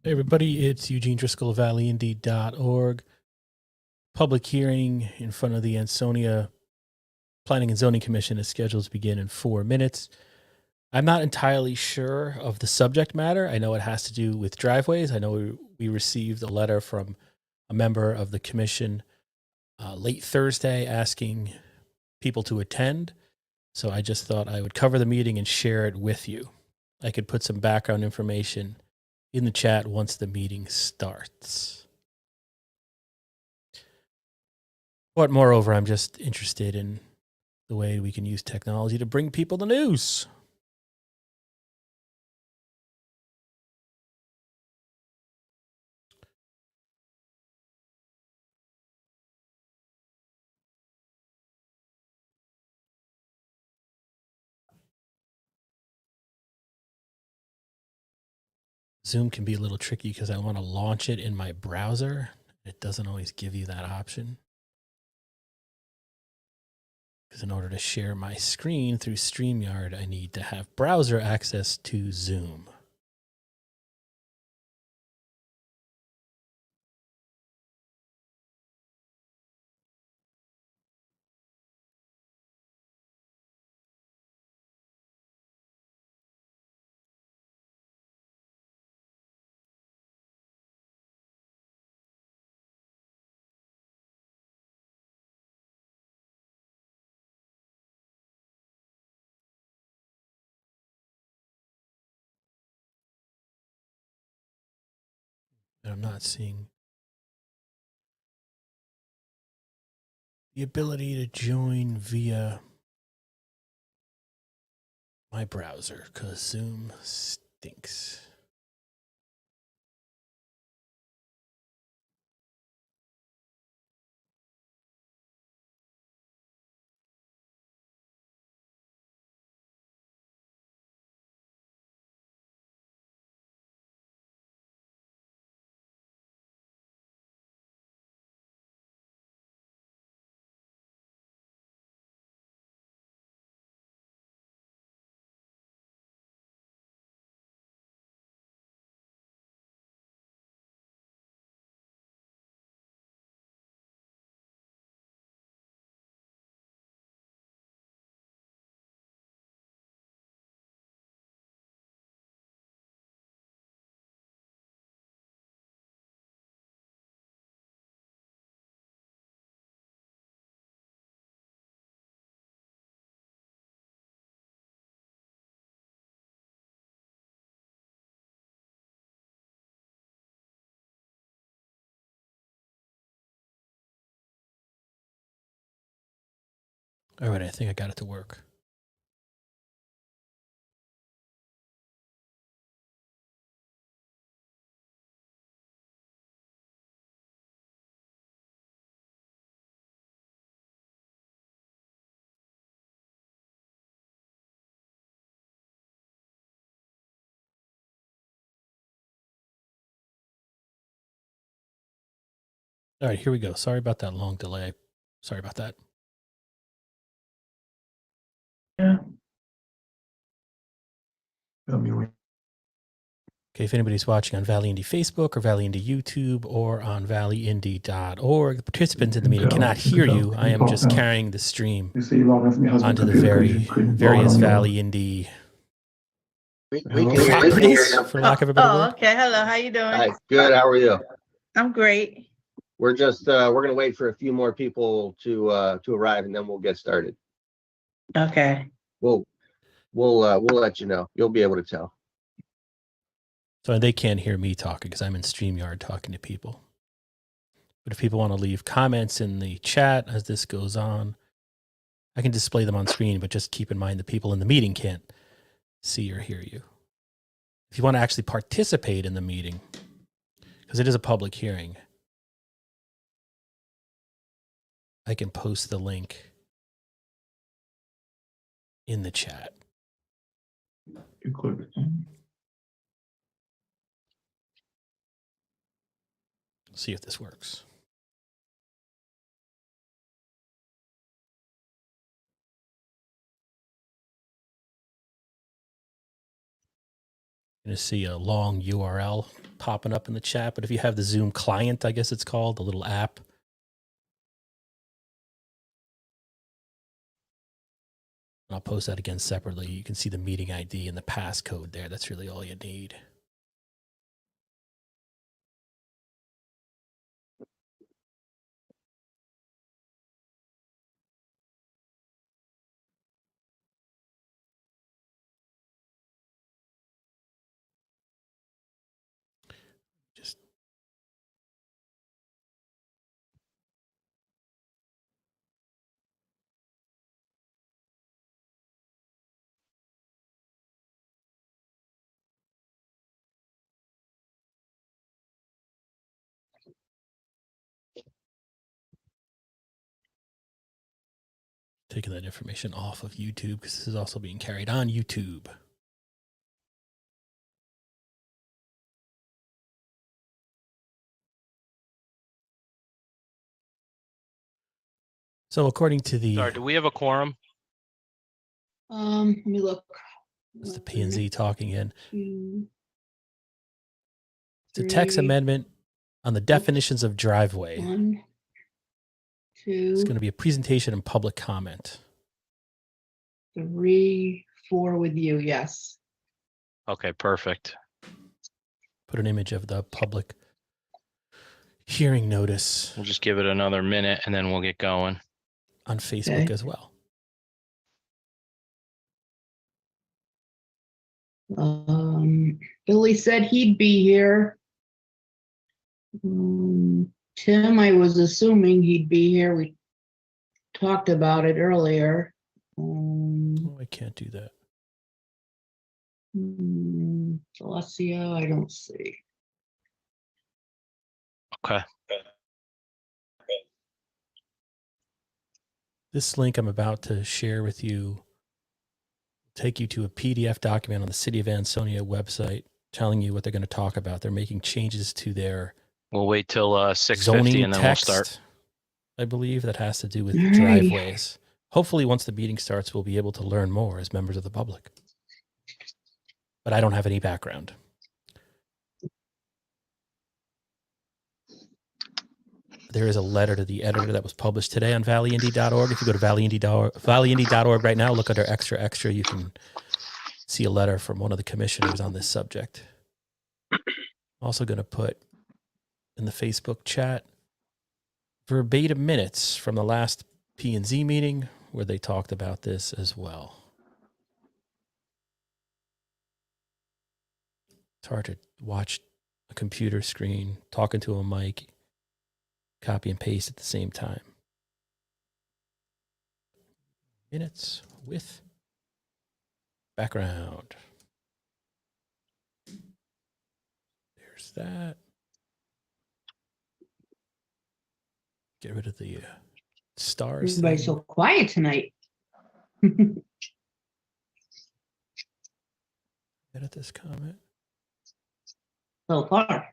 Hey everybody, it's Eugene Driscoll of valleyindy.org. Public hearing in front of the Ansonia Planning and Zoning Commission is scheduled to begin in 4 minutes. I'm not entirely sure of the subject matter. I know it has to do with driveways. I know we received a letter from a member of the commission late Thursday asking people to attend. So I just thought I would cover the meeting and share it with you. I could put some background information in the chat once the meeting starts. But moreover, I'm just interested in the way we can use technology to bring people the news. Zoom can be a little tricky because I want to launch it in my browser. It doesn't always give you that option. Because in order to share my screen through StreamYard, I need to have browser access to Zoom. And I'm not seeing the ability to join via my browser because Zoom stinks. All right, I think I got it to work. All right, here we go. Sorry about that long delay. Sorry about that. Yeah. Okay, if anybody's watching on Valley Indy Facebook or Valley Indy YouTube or on valleyindy.org, the participants in the meeting cannot hear you. I am just carrying the stream onto the various Valley Indy properties, for lack of a better word. Okay. Hello. How you doing? Hi. Good. How are you? I'm great. We're just we're gonna wait for a few more people to arrive, and then we'll get started. Okay. We'll let you know. You'll be able to tell. So they can't hear me talking because I'm in StreamYard talking to people. But if people want to leave comments in the chat as this goes on, I can display them on screen, but just keep in mind the people in the meeting can't see or hear you. If you want to actually participate in the meeting, because it is a public hearing, I can post the link in the chat. See if this works. You're going to see a long URL popping up in the chat, but if you have the Zoom client, I guess it's called, the little app, and I'll post that again separately. You can see the meeting ID and the passcode there. That's really all you need. Just taking that information off of YouTube because this is also being carried on YouTube. So according to the, Sorry, do we have a quorum? Let me look. that's the P&Z talking in, Two, it's a text three, amendment on the definitions of driveway. one, It's two, going to be a presentation and public comment. 3, 4 with you. Yes. Okay, perfect. Put an image of the public hearing notice We'll just give it another minute and then we'll get going. on Facebook Okay. as well. Billy said he'd be here. Tim, I was assuming he'd be here. We talked about it earlier. Oh, I can't do that. Celestia, I don't see. Okay. This link I'm about to share with you will take you to a PDF document on the City of Ansonia website telling you what they're going to talk about. They're making changes to their We'll wait till 6:50 zoning and then text, we'll start. I believe, that has to do with Alrighty. driveways. Hopefully, once the meeting starts, we'll be able to learn more as members of the public. But I don't have any background. There is a letter to the editor that was published today on valleyindy.org. If you go to valleyindy.org right now, look under extra extra, you can see a letter from one of the commissioners on this subject. I'm also going to put in the Facebook chat verbatim minutes from the last P&Z meeting where they talked about this as well. It's hard to watch a computer screen, talking to a mic, copy and paste at the same time. Minutes with background. There's that. Get rid of the stars. Everybody's thing. so quiet tonight. Edit this comment. So far.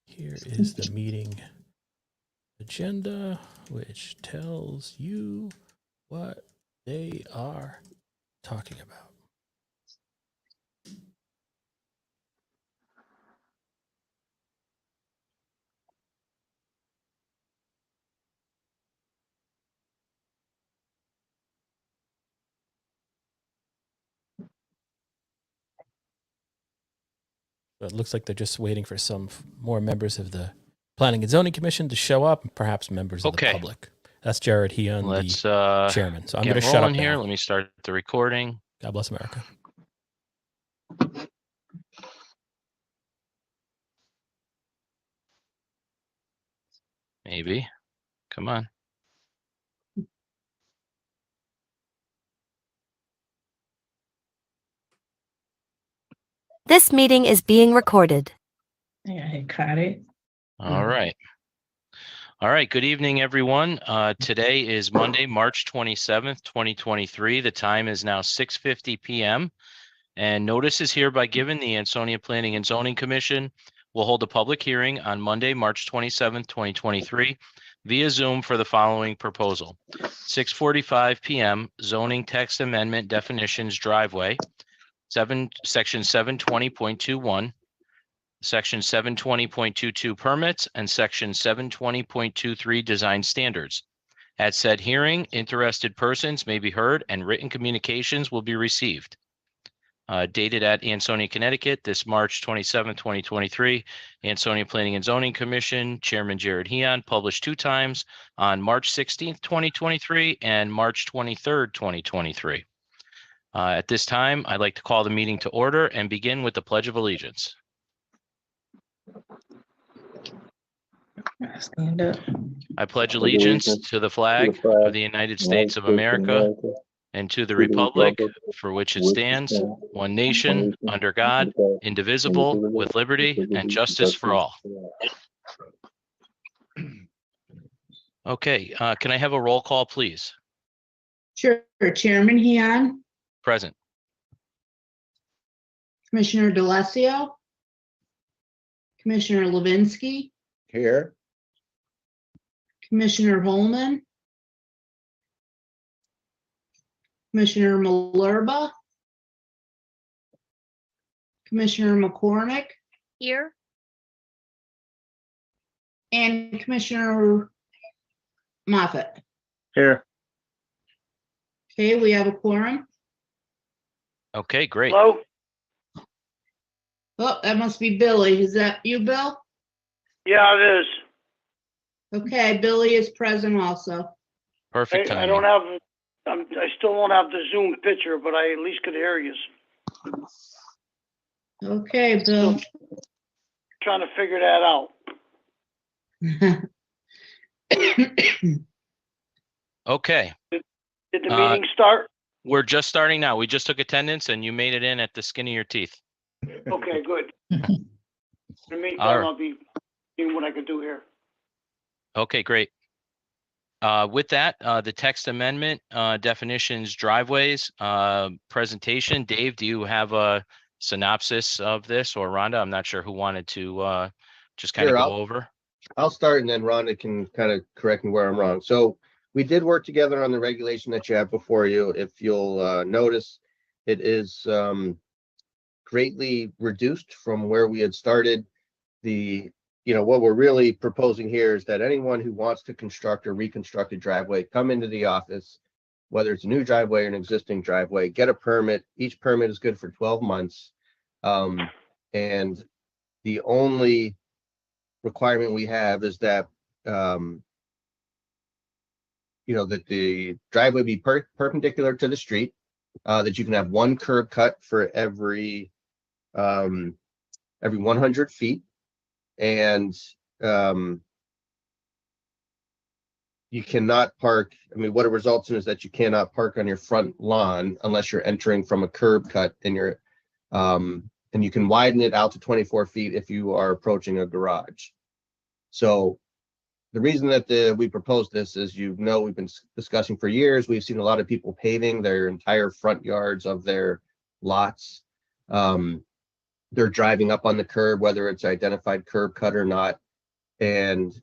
Here is the meeting agenda, which tells you what they are talking about. So it looks like they're just waiting for some more members of the Planning and Zoning Commission to show up, and perhaps members of the Okay. public. That's Jared Heon, Let's the chairman. So I'm going get to shut up rolling here. now. Let me start the recording. God bless America. Maybe. Come on. This meeting is being recorded. Yeah, I caught it. All right. All right. Good evening, everyone. Today is Monday, March 27th, 2023. The time is now 6:50 p.m. And notice is hereby given the Ansonia Planning and Zoning Commission will hold a public hearing on Monday, March 27th, 2023 via Zoom for the following proposal. 6:45 p.m. zoning text amendment definitions driveway. Section 720.21, Section 720.22 permits, and Section 720.23 design standards. At said hearing, interested persons may be heard and written communications will be received. Dated at Ansonia, Connecticut, this March 27, 2023, Ansonia Planning and Zoning Commission, Chairman Jared Heon, published 2 times on March 16th, 2023 and March 23rd, 2023. At this time, I'd like to call the meeting to order and begin with the Pledge of Allegiance. Stand up. I pledge allegiance to the flag of the United States of America and to the republic for which it stands, one nation, under God, indivisible, with liberty and justice for all. Okay, can I have a roll call, please? Sure. Chairman Heon, Present. Commissioner DeLassio, Commissioner Levinsky, Here. Commissioner Holman, Commissioner Malerba, Commissioner McCormick, Here. and Commissioner Moffett. Here. Okay, we have a quorum. Okay, great. Hello? Oh, that must be Billy. Is that you, Bill? Yeah, it is. Okay, Billy is present also. Perfect I timing. don't have, I still don't have the Zoom picture, but I at least could hear you. Okay, Bill. Trying to figure that out. Okay, Did the Uh, meeting start? we're just starting now. We just took attendance and you made it in at the skin of your teeth. Okay, good. In the All meantime, right. I'll be seeing what I can do here. Okay, great. With that, the text amendment, definitions, driveways, presentation. Dave, do you have a synopsis of this, or Rhonda? I'm not sure who wanted to just kind of Sure, go I'll- over. I'll start and then Rhonda can kind of correct me where I'm wrong. So we did work together on the regulation that you have before you. If you'll notice, it is greatly reduced from where we had started. What we're really proposing here is that anyone who wants to construct or reconstruct a driveway, come into the office, whether it's a new driveway or an existing driveway, get a permit. Each permit is good for 12 months. And the only requirement we have is that that the driveway be perpendicular to the street, that you can have one curb cut for every 100 feet, and you cannot park. I mean, what it results in is that you cannot park on your front lawn unless you're entering from a curb cut, and you can widen it out to 24 feet if you are approaching a garage. So the reason that we proposed this is, we've been discussing for years. We've seen a lot of people paving their entire front yards of their lots. They're driving up on the curb, whether it's identified curb cut or not. And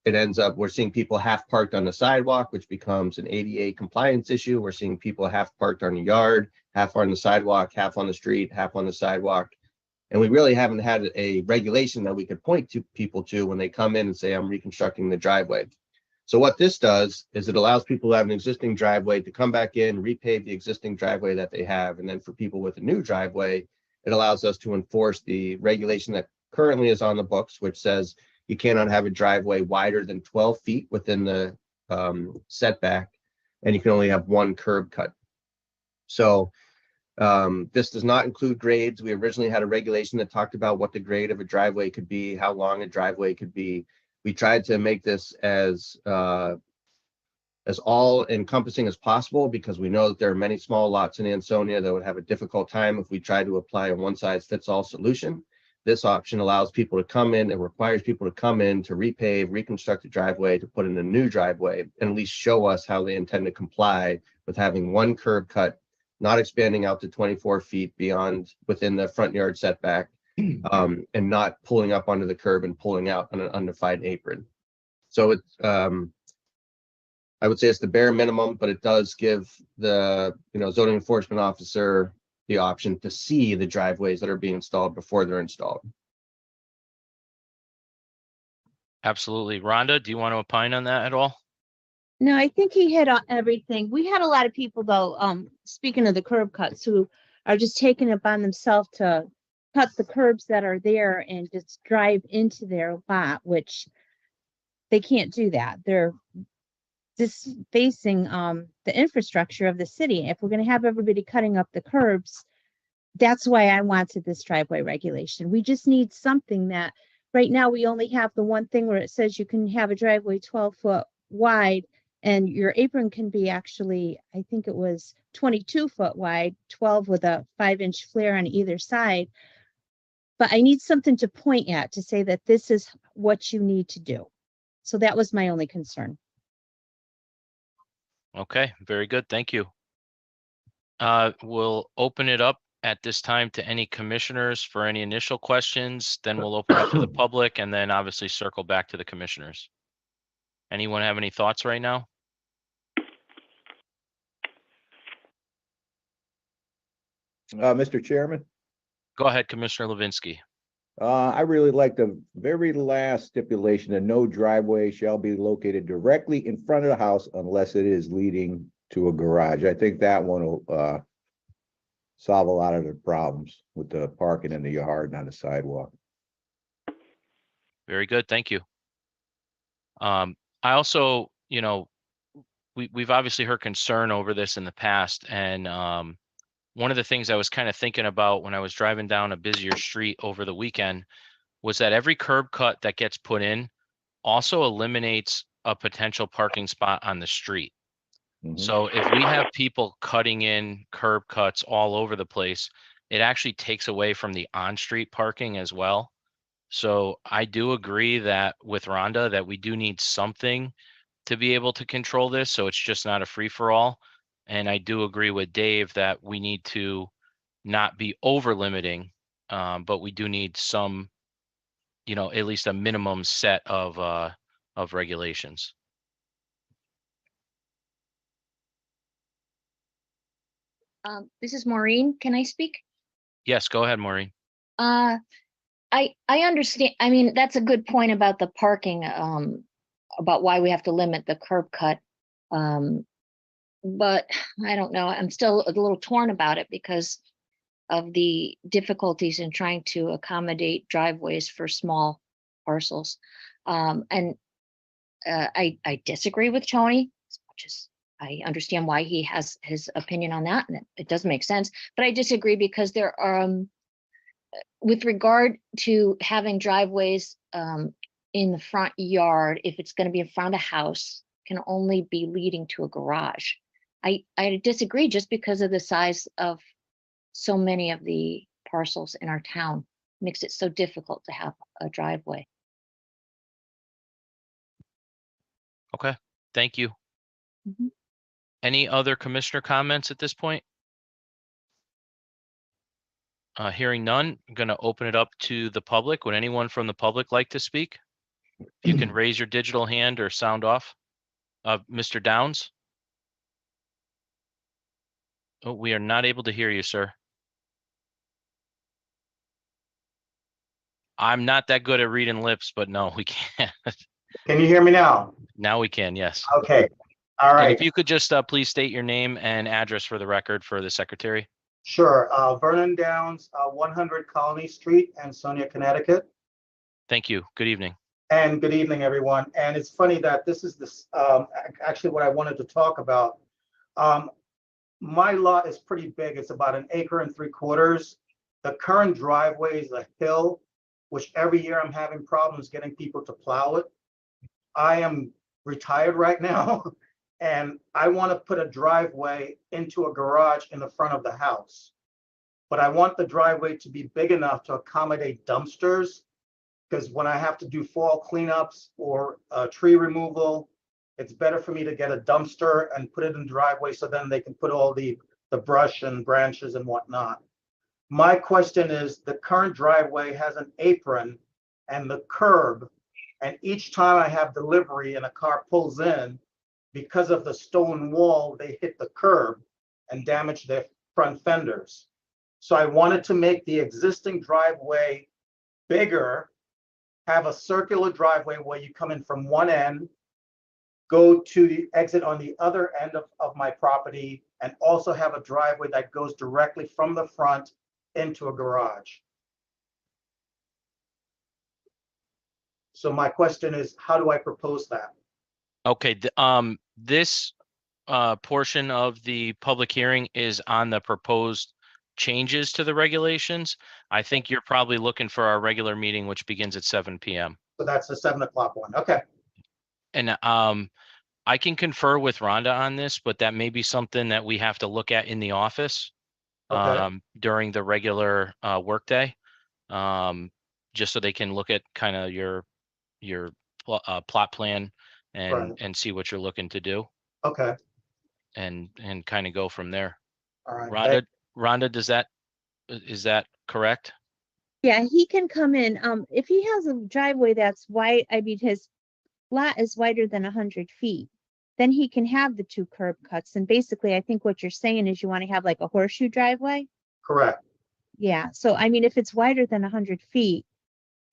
it ends up, we're seeing people half parked on the sidewalk, which becomes an ADA compliance issue. We're seeing people half parked on the yard, half on the sidewalk, half on the street, half on the sidewalk. And we really haven't had a regulation that we could point to people to when they come in and say, I'm reconstructing the driveway. So what this does is it allows people who have an existing driveway to come back in, repave the existing driveway that they have. And then for people with a new driveway, it allows us to enforce the regulation that currently is on the books, which says you cannot have a driveway wider than 12 feet within the setback, and you can only have one curb cut. So this does not include grades. We originally had a regulation that talked about what the grade of a driveway could be, how long a driveway could be. We tried to make this as all encompassing as possible, because we know that there are many small lots in Ansonia that would have a difficult time if we tried to apply a one size fits all solution. This option allows people to come in and requires people to come in to repave, reconstruct a driveway, to put in a new driveway, and at least show us how they intend to comply with having one curb cut, not expanding out to 24 feet within the front yard setback, and not pulling up onto the curb and pulling out on an undefined apron. So it's, I would say it's the bare minimum, but it does give the zoning enforcement officer the option to see the driveways that are being installed before they're installed. Absolutely. Rhonda, do you want to opine on that at all? No, I think he hit on everything. We had a lot of people though, speaking of the curb cuts, who are just taking it upon themselves to cut the curbs that are there and just drive into their lot, which they can't do that. They're just facing the infrastructure of the city. If we're going to have everybody cutting up the curbs, that's why I wanted this driveway regulation. We just need something that right now we only have the one thing where it says you can have a driveway 12 foot wide and your apron can be actually, I think it was 22 foot wide, 12 with a 5-inch flare on either side. But I need something to point at to say that this is what you need to do. So that was my only concern. Okay, very good. Thank you. We'll open it up at this time to any commissioners for any initial questions. Then we'll open up to the public and then obviously circle back to the commissioners. Anyone have any thoughts right now? Mr. Chairman, Go ahead, Commissioner Levinsky. I really like the very last stipulation that no driveway shall be located directly in front of the house unless it is leading to a garage. I think that one will solve a lot of the problems with the parking in the yard and on the sidewalk. Very good. Thank you. I also, we've obviously heard concern over this in the past. And one of the things I was kind of thinking about when I was driving down a busier street over the weekend was that every curb cut that gets put in also eliminates a potential parking spot on the street. Mhm. So if we have people cutting in curb cuts all over the place, it actually takes away from the on-street parking as well. So I do agree that with Rhonda that we do need something to be able to control this. So it's just not a free for all. And I do agree with Dave that we need to not be over limiting, but we do need some, at least a minimum set of regulations. This is Maureen. Can I speak? Yes, go ahead, Maureen. I understand. I mean, that's a good point about the parking, about why we have to limit the curb cut. But I don't know. I'm still a little torn about it because of the difficulties in trying to accommodate driveways for small parcels. And I disagree with Tony as much as I understand why he has his opinion on that, and it does make sense. But I disagree because there are, with regard to having driveways in the front yard, if it's going to be in front of a house, can only be leading to a garage. I disagree just because of the size of so many of the parcels in our town. Makes it so difficult to have a driveway. Okay, thank you. Mhm. Any other commissioner comments at this point? Hearing none, I'm going to open it up to the public. Would anyone from the public like to speak? If you can raise your digital hand or sound off. Mr. Downs? Oh, we are not able to hear you, sir. I'm not that good at reading lips, but no, we can't. Can you hear me now? Now we can, yes. Okay, all And right, if you could just please state your name and address for the record for the secretary. sure. Vernon Downs, 100 Colony Street, Ansonia, Connecticut. Thank you. Good evening. And good evening, everyone. And it's funny that this is actually what I wanted to talk about. My lot is pretty big. It's about 1 3/4 acres. The current driveway is a hill, which every year I'm having problems getting people to plow it. I am retired right now, and I want to put a driveway into a garage in the front of the house. But I want the driveway to be big enough to accommodate dumpsters, because when I have to do fall cleanups or tree removal, it's better for me to get a dumpster and put it in the driveway so then they can put all the brush and branches and whatnot. My question is, the current driveway has an apron and the curb, and each time I have delivery and a car pulls in, because of the stone wall, they hit the curb and damage their front fenders. So I wanted to make the existing driveway bigger, have a circular driveway where you come in from one end, go to the exit on the other end of my property, and also have a driveway that goes directly from the front into a garage. So my question is, how do I propose that? Okay, this portion of the public hearing is on the proposed changes to the regulations. I think you're probably looking for our regular meeting, which begins at 7 p.m. So that's the 7 o'clock one. Okay, And I can confer with Rhonda on this, but that may be something that we have to look at in the office okay, during the regular workday, just so they can look at kind of your plot plan Right. and see what you're looking to do okay, and kind of go from there. all right. Rhonda, is that correct? Yeah, he can come in. If he has a driveway that's wide, I mean, his lot is wider than 100 feet, then he can have the 2 curb cuts. And basically, I think what you're saying is you want to have like a horseshoe driveway. Correct. Yeah. So, I mean, if it's wider than 100 feet,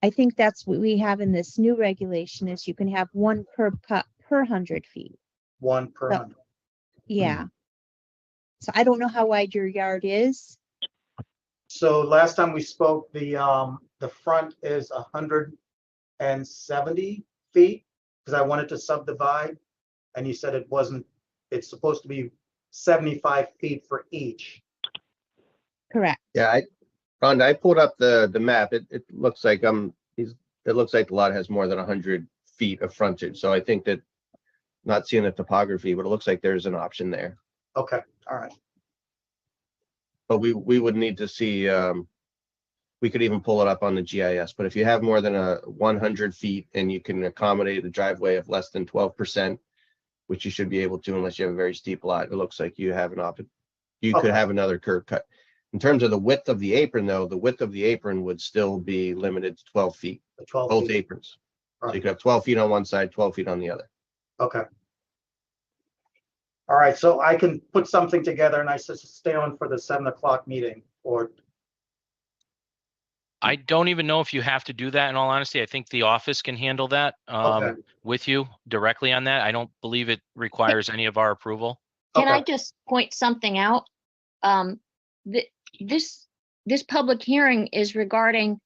I think that's what we have in this new regulation is you can have 1 curb cut per 100 feet. 1 per So- 100. Yeah. So I don't know how wide your yard is. So last time we spoke, the front is 170 feet, because I wanted to subdivide, and you said it wasn't, it's supposed to be 75 feet for each. Correct. Yeah, Rhonda, I pulled up the map. It looks like it looks like the lot has more than 100 feet of frontage. So I think that, not seeing the topography, but it looks like there's an option there. Okay, all right, But we would need to see, we could even pull it up on the GIS, but if you have more than 100 feet and you can accommodate a driveway of less than 12%, which you should be able to unless you have a very steep lot, it looks like you have you could Okay. have another curb cut. In terms of the width of the apron, though, the width of the apron would still be limited to 12 feet, the 12 both feet. aprons. So you Right. could have 12 feet on one side, 12 feet on the other. Okay. All right, so I can put something together and I should stay on for the 7 o'clock meeting, or, I don't even know if you have to do that. In all honesty, I think the office can handle that Okay. with you directly on that. I don't believe it requires any of our approval. Can I Okay. just point something out? This public hearing is regarding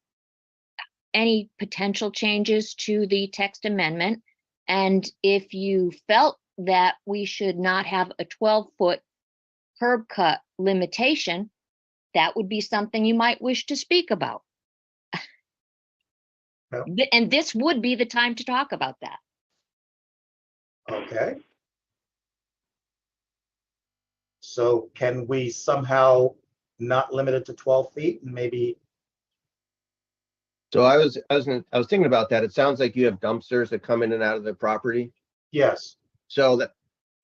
any potential changes to the text amendment. And if you felt that we should not have a 12-foot curb cut limitation, that would be something you might wish to speak about. Yep. And this would be the time to talk about that. Okay. So can we somehow not limit it to 12 feet and maybe, So I was thinking about that. It sounds like you have dumpsters that come in and out of the property. yes, So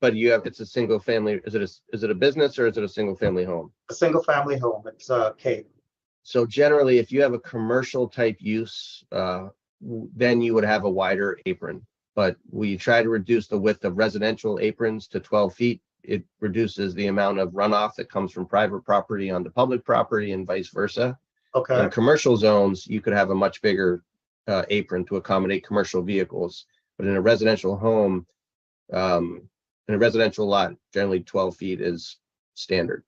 but it's a single family. Is it a business or is it a single family home? a single family home, it's Cape. So generally, if you have a commercial type use, then you would have a wider apron. But we try to reduce the width of residential aprons to 12 feet. It reduces the amount of runoff that comes from private property onto public property and vice versa. Okay, In commercial zones, you could have a much bigger apron to accommodate commercial vehicles. But in a residential home, in a residential lot, generally 12 feet is standard.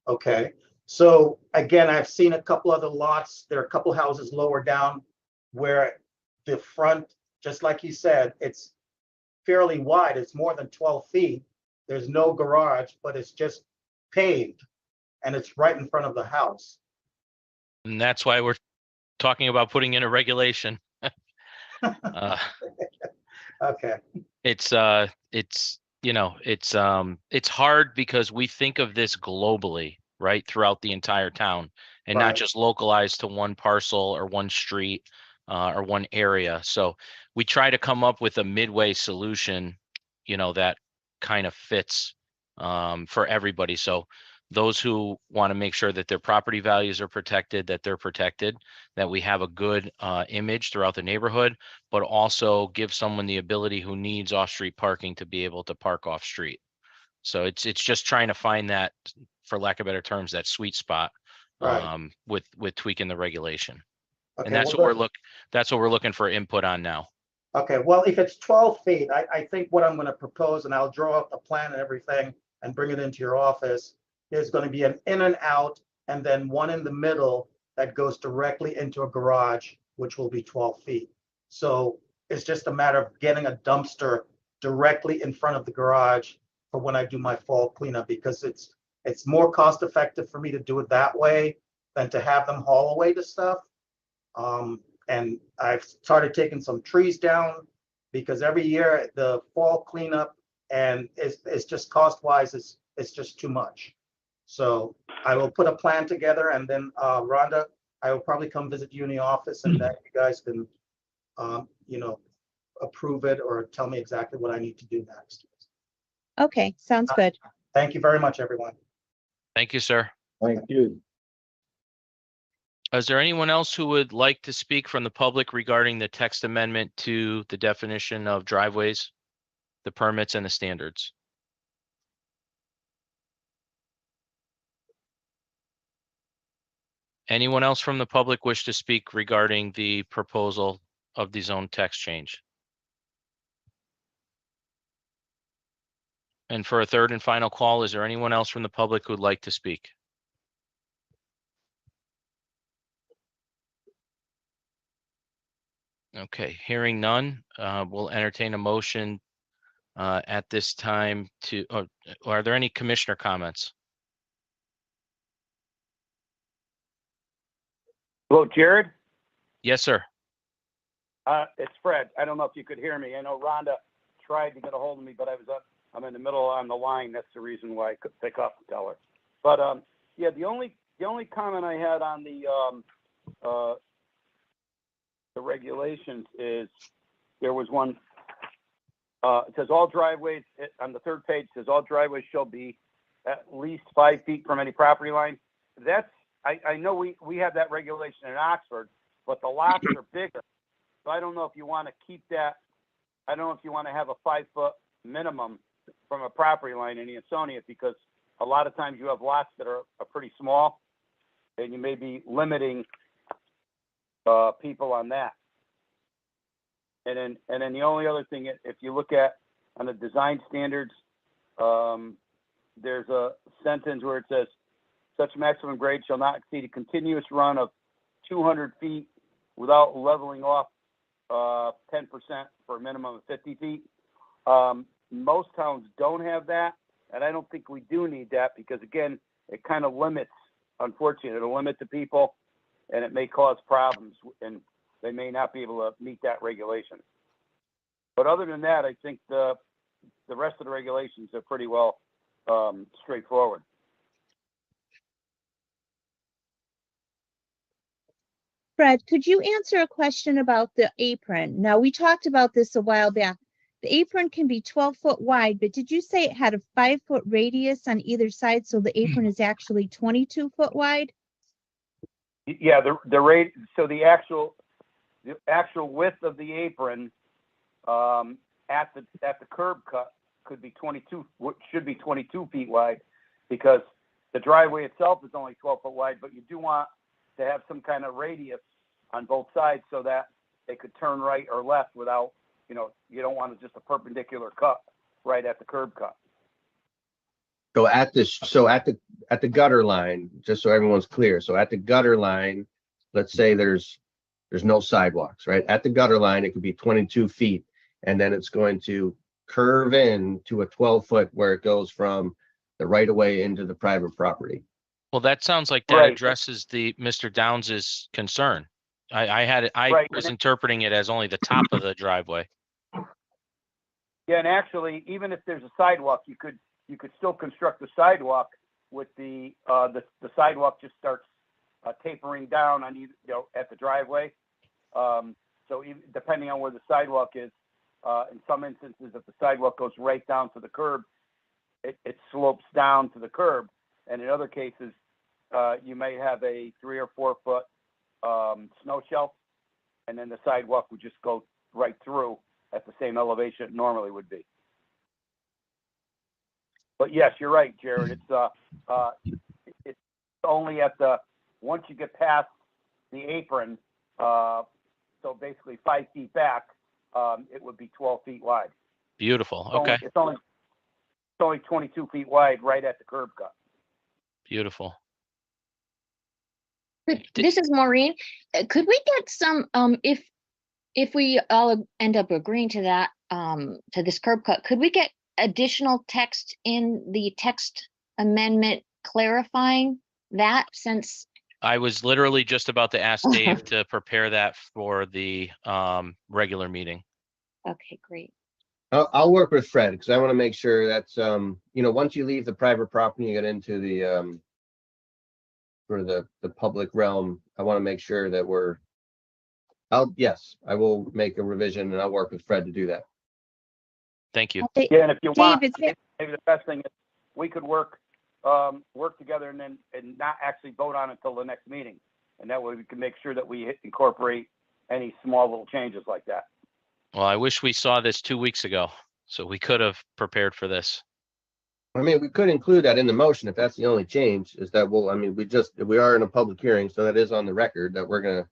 okay. So again, I've seen a couple other lots. There are a couple houses lower down where the front, just like you said, it's fairly wide. It's more than 12 feet. There's no garage, but it's just paved and it's right in front of the house. And that's why we're talking about putting in a regulation. Okay, It's hard because we think of this globally, right? Throughout the entire town and Right. not just localized to one parcel or one street or one area. So we try to come up with a midway solution, that kind of fits for everybody. So those who want to make sure that their property values are protected, that they're protected, that we have a good image throughout the neighborhood, but also give someone the ability who needs off-street parking to be able to park off-street. So it's just trying to find that, for lack of better terms, that sweet spot Right. with tweaking the regulation. Okay, And that's well, what we're looking for input on now. okay, well, if it's 12 feet, I think what I'm gonna propose, and I'll draw up the plan and everything and bring it into your office, is gonna be an in and out, and then one in the middle that goes directly into a garage, which will be 12 feet. So it's just a matter of getting a dumpster directly in front of the garage for when I do my fall cleanup, because it's more cost effective for me to do it that way than to have them haul away the stuff. And I've started taking some trees down because every year the fall cleanup and it's just cost wise, it's just too much. So I will put a plan together, and then Rhonda, I will probably come visit you in the office, and then you guys can, approve it or tell me exactly what I need to do next. Okay, sounds good. Thank you very much, everyone. Thank you, sir. Thank you. Is there anyone else who would like to speak from the public regarding the text amendment to the definition of driveways, the permits and the standards? Anyone else from the public wish to speak regarding the proposal of the zone text change? And for a third and final call, is there anyone else from the public who would like to speak? Okay, hearing none, we'll entertain a motion at this time to, or are there any commissioner comments? Hello, Jared. Yes, sir. It's Fred. I don't know if you could hear me. I know Rhonda tried to get a hold of me, but I'm in the middle on the line. That's the reason why I couldn't pick up and tell her. But yeah, the only comment I had on the regulations is there was one. It says all driveways on the third page. It says all driveways shall be at least 5 feet from any property line. That's I know we have that regulation in Oxford, but the lots are bigger. So I don't know if you want to keep that. I don't know if you want to have a 5 foot minimum from a property line in Ansonia, because a lot of times you have lots that are pretty small, and you may be limiting people on that. And then the only other thing, if you look at on the design standards, there's a sentence where it says, such maximum grade shall not exceed a continuous run of 200 feet without leveling off 10% for a minimum of 50 feet. Most towns don't have that, and I don't think we do need that, because again, it kind of limits, unfortunately, it'll limit the people, and it may cause problems, and they may not be able to meet that regulation. But other than that, I think the rest of the regulations are pretty well straightforward. Fred, could you answer a question about the apron? Now, we talked about this a while back. The apron can be 12 foot wide, but did you say it had a 5 foot radius on either side, so the apron is actually 22 foot wide? Yeah, the rate. So the actual width of the apron at the curb cut could be 22. Should be 22 feet wide, because the driveway itself is only 12 foot wide. But you do want to have some kind of radius on both sides so that they could turn right or left without, you don't want just a perpendicular cut right at the curb cut. So at the gutter line, just so everyone's clear. So at the gutter line, let's say there's no sidewalks, right? At the gutter line, it could be 22 feet, and then it's going to curve in to a 12 foot where it goes from the right of way into the private property. Well, that sounds like that Right. addresses Mr. Downs's concern. I Right. was interpreting it as only the top of the driveway. Yeah, and actually, even if there's a sidewalk, you could still construct the sidewalk with the sidewalk just starts tapering down on either, at the driveway. So even, depending on where the sidewalk is, in some instances, if the sidewalk goes right down to the curb, it slopes down to the curb. And in other cases, you may have a 3 or 4 foot snow shelf, and then the sidewalk would just go right through at the same elevation it normally would be. But yes, you're right, Jared. It's only at the once you get past the apron, so basically 5 feet back, it would be 12 feet wide. Beautiful. Okay. It's only 22 feet wide right at the curb cut. Beautiful. This is Maureen. Could we get some, if we all end up agreeing to that, to this curb cut, could we get additional text in the text amendment clarifying that, since I was literally just about to ask Dave to prepare that for the regular meeting. okay, great. I'll work with Fred because I want to make sure that's, once you leave the private property, you get into the, sort of the public realm. I want to make sure that yes, I will make a revision and I'll work with Fred to do that. Thank you. Yeah, and if you want, Dave, maybe the best thing is we could work together and not actually vote on it until the next meeting. And that way we can make sure that we incorporate any small little changes like that. Well, I wish we saw this 2 weeks ago, so we could have prepared for this. I mean, we could include that in the motion if that's the only change is that we are in a public hearing, so that is on the record that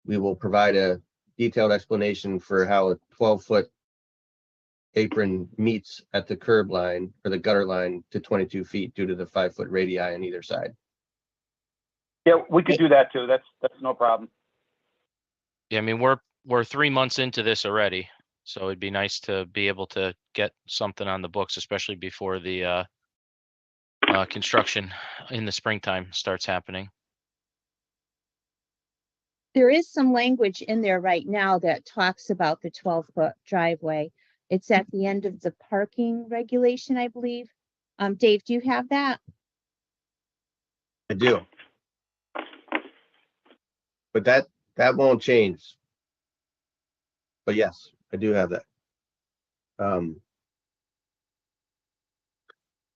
we will provide a detailed explanation for how a 12-foot apron meets at the curb line or the gutter line to 22 feet due to the 5-foot radii on either side. Yeah, we could do that too. That's no problem. Yeah, I mean, we're 3 months into this already, so it'd be nice to be able to get something on the books, especially before the construction in the springtime starts happening. there is some language in there right now that talks about the 12-foot driveway. It's at the end of the parking regulation, I believe. Dave, do you have that? I do. But that won't change. But yes, I do have that.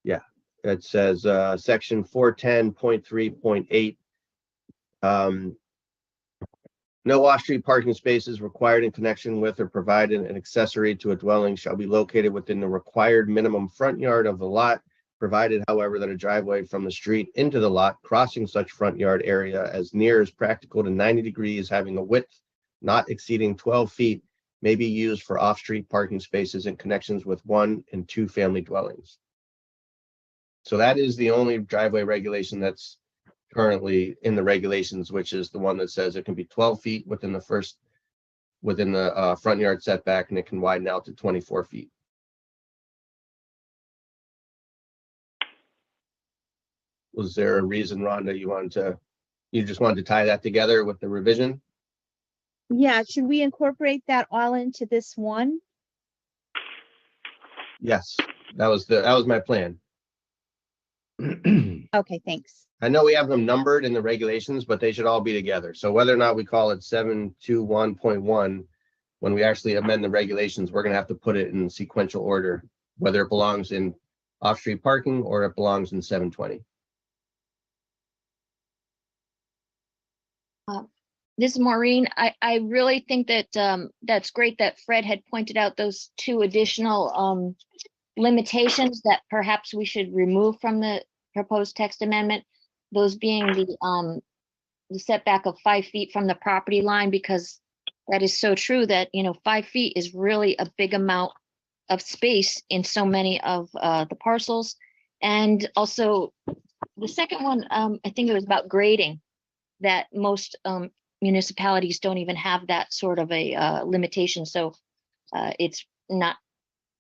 Yeah, it says section 410.3.8. No off-street parking spaces required in connection with or provided an accessory to a dwelling shall be located within the required minimum front yard of the lot, provided, however, that a driveway from the street into the lot crossing such front yard area as near as practical to 90 degrees, having a width not exceeding 12 feet, may be used for off-street parking spaces in connections with 1 and 2 family dwellings. So that is the only driveway regulation that's currently in the regulations, which is the one that says it can be 12 feet within the front yard setback, and it can widen out to 24 feet. Was there a reason, Rhonda, you just wanted to tie that together with the revision? Yeah, should we incorporate that all into this one? Yes, that was my plan. Okay, thanks. I know we have them numbered in the regulations, but they should all be together. So whether or not we call it 721.1, when we actually amend the regulations, we're going to have to put it in sequential order, whether it belongs in off-street parking or it belongs in 720. This is Maureen. I really think that that's great that Fred had pointed out those 2 additional limitations that perhaps we should remove from the proposed text amendment. Those being the setback of 5 feet from the property line, because that is so true that, 5 feet is really a big amount of space in so many of the parcels. And also the second one, I think it was about grading, that most municipalities don't even have that sort of a limitation. So it's not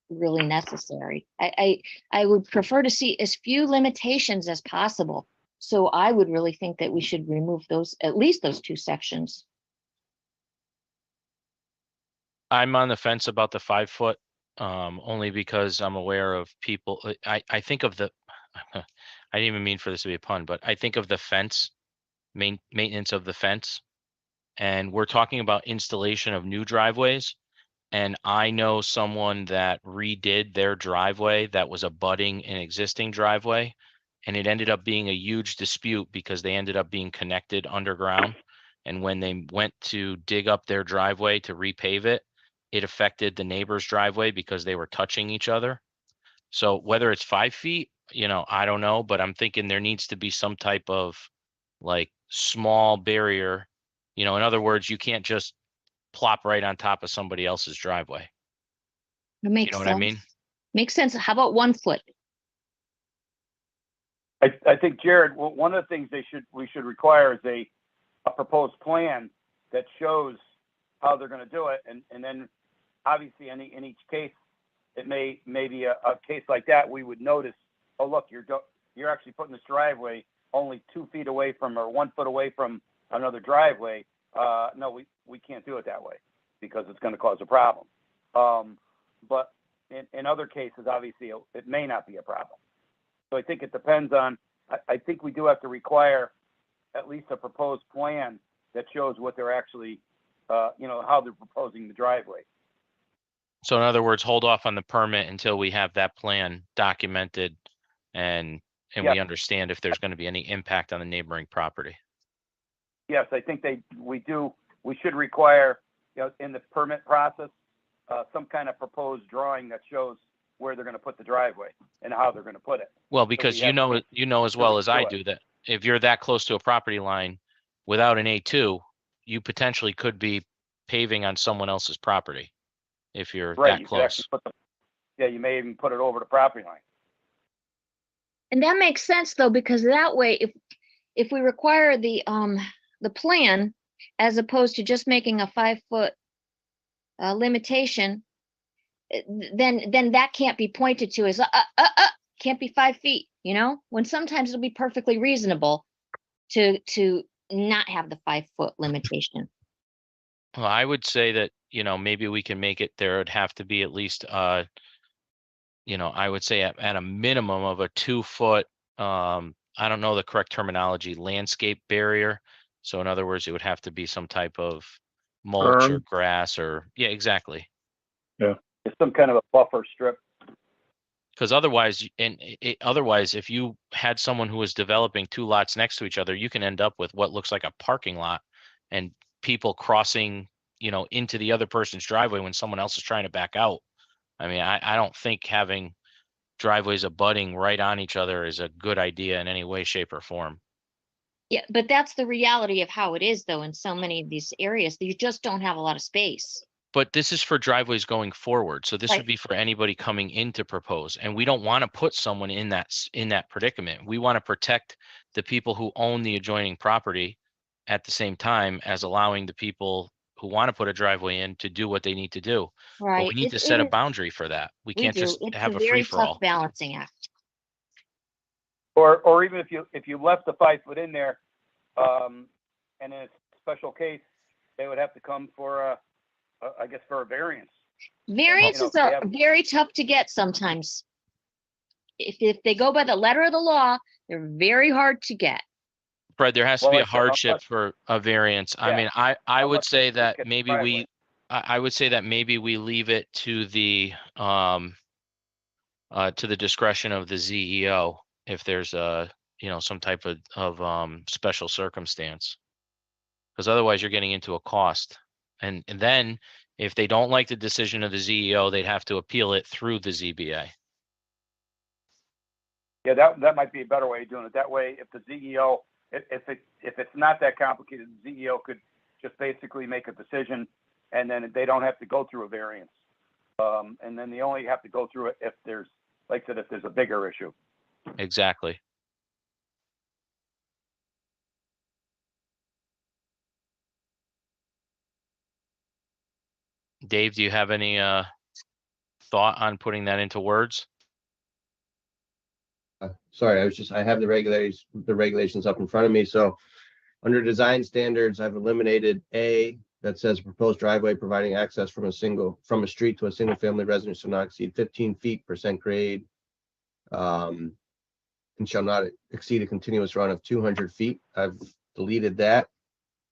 really necessary. I would prefer to see as few limitations as possible. So I would really think that we should remove at least those 2 sections. I'm on the fence about the 5 foot, only because I'm aware of people. I think of I didn't even mean for this to be a pun, but I think of the fence, maintenance of the fence. And we're talking about installation of new driveways. And I know someone that redid their driveway that was abutting an existing driveway. And it ended up being a huge dispute because they ended up being connected underground. And when they went to dig up their driveway to repave it, it affected the neighbor's driveway because they were touching each other. So whether it's 5 feet, I don't know, but I'm thinking there needs to be some type of like small barrier. In other words, you can't just plop right on top of somebody else's driveway. It makes know what sense. I mean? Makes sense. How about 1 foot? I think, Jared, one of the things we should require is a proposed plan that shows how they're going to do it. And then obviously in each case, it may be a case like that. We would notice, oh, look, you're actually putting this driveway only 2 feet away from, or 1 foot away from another driveway. No, we can't do it that way because it's going to cause a problem. But in other cases, obviously it may not be a problem. So I think it depends on, I think we do have to require at least a proposed plan that shows what they're actually, how they're proposing the driveway. So in other words, hold off on the permit until we have that plan documented and Yeah. we understand if there's going to be any impact on the neighboring property. Yes, I think we should require, in the permit process, some kind of proposed drawing that shows where they're going to put the driveway and how they're going to put it. Well, because we have you know as well as I do it. do that if you're that close to a property line without an A2, you potentially could be paving on someone else's property if you're Right, that you could actually close. you may even put it over the property line. And that makes sense though, because that way, if we require the plan, as opposed to just making a 5 foot limitation, then that can't be pointed to as can't be 5 feet, when sometimes it'll be perfectly reasonable to not have the 5 foot limitation. Well, I would say that, maybe we can make it, there would have to be at least, I would say at a minimum of a 2 foot, I don't know the correct terminology, landscape barrier. So in other words, it would have to be some type of mulch or grass or, yeah, exactly. It's some kind of a buffer strip. Because otherwise, otherwise, if you had someone who was developing 2 lots next to each other, you can end up with what looks like a parking lot and people crossing, into the other person's driveway when someone else is trying to back out. I mean, I don't think having driveways abutting right on each other is a good idea in any way, shape, or form. Yeah, but that's the reality of how it is though in so many of these areas. You just don't have a lot of space. But this is for driveways going forward. So this Right. would be for anybody coming in to propose. And we don't want to put someone in that predicament. We want to protect the people who own the adjoining property at the same time as allowing the people who want to put a driveway in to do what they need to do. But Right. we need to set a boundary for that. We can't just have a free very for tough all. balancing act. Or even if you left the 5 foot in there, and in a special case, they would have to come for I guess for a variance. Variances are very tough to get sometimes. If they go by the letter of the law, they're very hard to get. Fred, there has to Well, be a like, hardship for a variance. I Yeah. mean, I would much say does it that get the maybe driveway? I would say that maybe we leave it to the discretion of the ZEO if there's some type of special circumstance. Because otherwise you're getting into a cost. And then if they don't like the decision of the ZEO, they'd have to appeal it through the ZBA. Yeah, that might be a better way of doing it. That way, if the ZEO, if it's not that complicated, the ZEO could just basically make a decision, and then they don't have to go through a variance. And then they only have to go through it if there's, like I said, if there's a bigger issue. Exactly. Dave, do you have any thought on putting that into words? Sorry, I have the regulations up in front of me. So under design standards, I've eliminated A that says proposed driveway providing access from a street to a single family residence shall not exceed 15 feet % grade. And shall not exceed a continuous run of 200 feet. I've deleted that.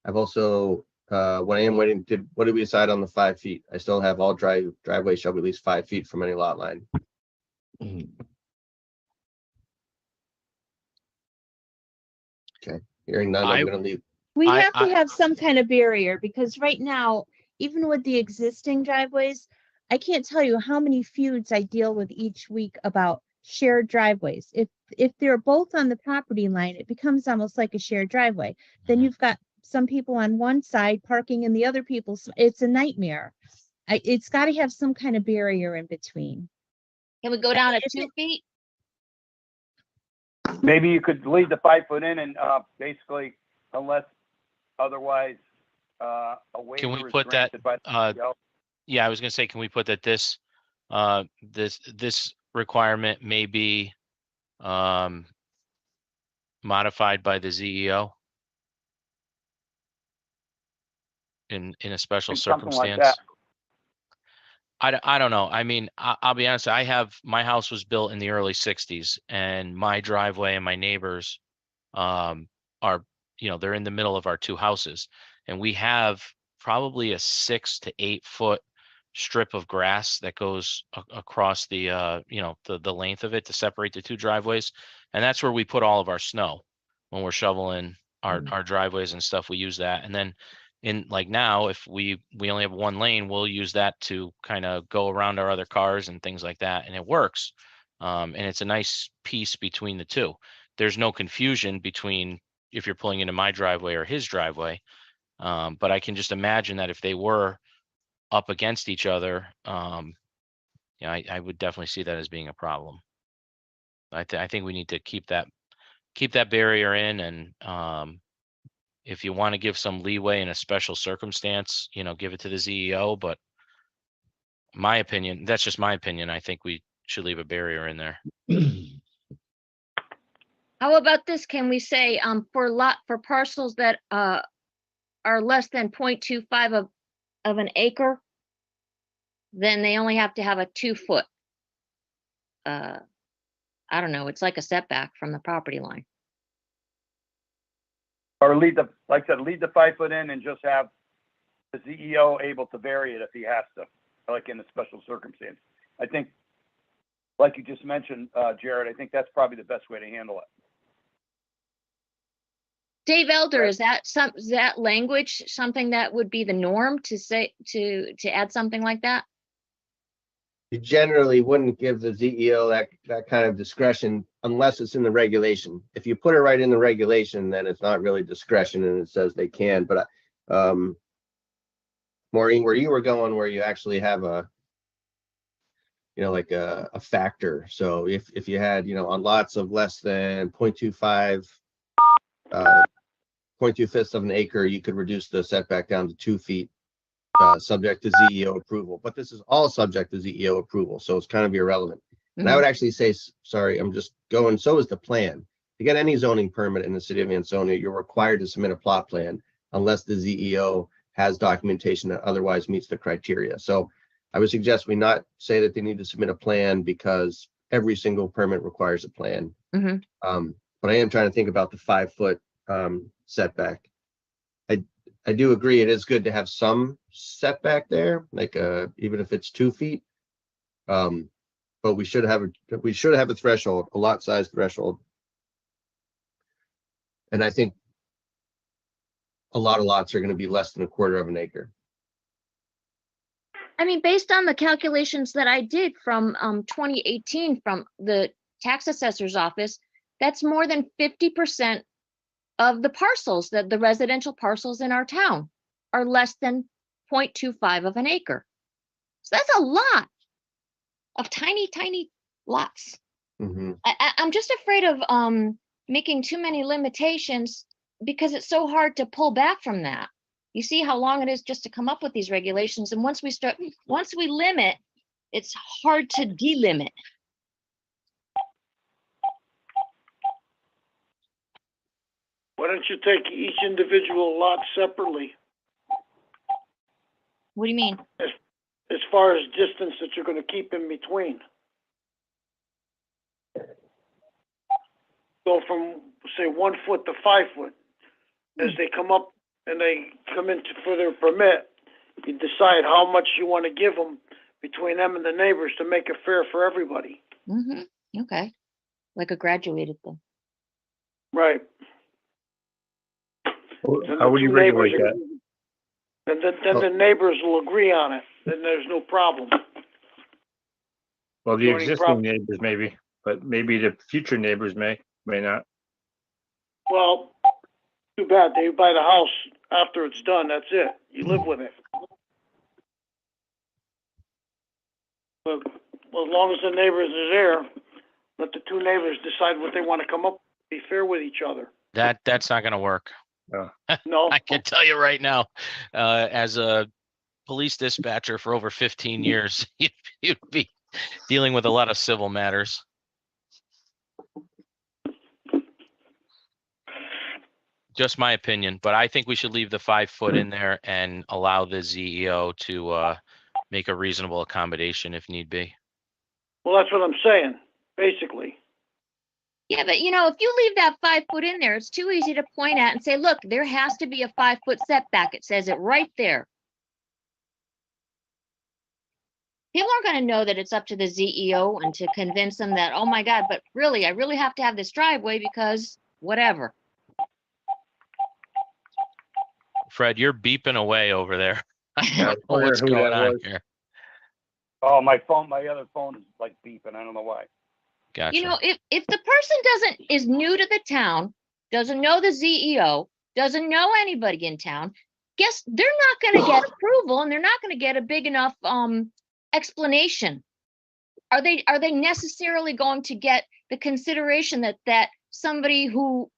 I've also, what did we decide on the 5 feet? I still have all driveways shall be at least 5 feet from any lot line. Okay, hearing none, I'm gonna leave. We have to have some kind of barrier because right now, even with the existing driveways, I can't tell you how many feuds I deal with each week about shared driveways. If they're both on the property line, it becomes almost like a shared driveway. Then you've got some people on one side parking and the other people's, it's a nightmare. It's got to have some kind of barrier in between. Can we go down to 2 feet? Maybe you could leave the 5 foot in and, basically, unless otherwise, a waiver Can we is put that, granted by the CEO. yeah, I was gonna say, can we put that this requirement may be modified by the ZEO in a special Something like circumstance? that. I don't know. I mean, I'll be honest, my house was built in the early 60s, and my driveway and my neighbors are, they're in the middle of our two houses, and we have probably a 6 to 8 foot strip of grass that goes across the the length of it to separate the two driveways, and that's where we put all of our snow when we're shoveling our driveways and stuff. We use that, and then in like now, if we only have one lane, we'll use that to kind of go around our other cars and things like that, and it works. And it's a nice piece between the two. There's no confusion between if you're pulling into my driveway or his driveway. But I can just imagine that if they were up against each other, I would definitely see that as being a problem. I think we need to keep that barrier in, and if you want to give some leeway in a special circumstance, give it to the ZEO. But my opinion, that's just my opinion. I think we should leave a barrier in there. How about this? Can we say, for parcels that, are less than 0.25 of an acre, then they only have to have a 2 foot. I don't know, it's like a setback from the property line. Or like I said, leave the 5 foot in and just have the CEO able to vary it if he has to, like in a special circumstance. I think, like you just mentioned, Jared, I think that's probably the best way to handle it. Dave Elder, is that language something that would be the norm to say, to add something like that? You generally wouldn't give the ZEO that kind of discretion unless it's in the regulation. If you put it right in the regulation, then it's not really discretion and it says they can. But Maureen, where you were going, where you actually have a factor. So if you had, on lots of less than 0.25, 0.25 of an acre, you could reduce the setback down to 2 feet. Subject to ZEO approval, but this is all subject to ZEO approval, so it's kind of irrelevant. And I would actually say, sorry, I'm just going, so is the plan. To get any zoning permit in the city of Ansonia, you're required to submit a plot plan unless the ZEO has documentation that otherwise meets the criteria. So I would suggest we not say that they need to submit a plan because every single permit requires a plan. But I am trying to think about the 5 foot setback. I do agree it is good to have some setback there, like even if it's 2 feet. But we should have a threshold, a lot size threshold. And I think a lot of lots are going to be less than 1/4 of an acre. I mean, based on the calculations that I did from 2018 from the tax assessor's office, that's more than 50% of the parcels, that the residential parcels in our town are less than 0.25 of an acre. So that's a lot of tiny, tiny lots. I'm just afraid of making too many limitations because it's so hard to pull back from that. You see how long it is just to come up with these regulations. And once we limit, it's hard to delimit. Why don't you take each individual lot separately What do you mean? as far as distance that you're gonna keep in between? Go from, say, 1 foot to 5 foot. As they come up and they come in for their permit, you decide how much you want to give them between them and the neighbors to make it fair for everybody. Okay. Like a graduated thing. Right. How would you regulate that? And then the neighbors will agree on it. Then there's no problem. Well, the Zoning existing problem. neighbors maybe. but maybe the future neighbors may not. Well, too bad. They buy the house after it's done. That's it. You live with it. But well, as long as the neighbors are there, let the two neighbors decide what they want to come up, be fair with each other. That's not going to work. No, I can tell you right now, as a police dispatcher for over 15 years, you'd be dealing with a lot of civil matters. Just my opinion, but I think we should leave the 5 foot in there and allow the ZEO to make a reasonable accommodation if need be. well, that's what I'm saying, basically. Yeah, but you know, if you leave that 5 foot in there, it's too easy to point at and say, look, there has to be a 5 foot setback. It says it right there. People aren't going to know that it's up to the ZEO and to convince them that, oh my God, but really, I really have to have this driveway because whatever. Fred, you're beeping away over there. I Yeah, don't know what's who that going on was. here. Oh, my other phone is like beeping. I don't know why. Gotcha. You know, if the person is new to the town, doesn't know the ZEO, doesn't know anybody in town, guess they're not going to get approval and they're not going to get a big enough explanation. Are they necessarily going to get the consideration that somebody who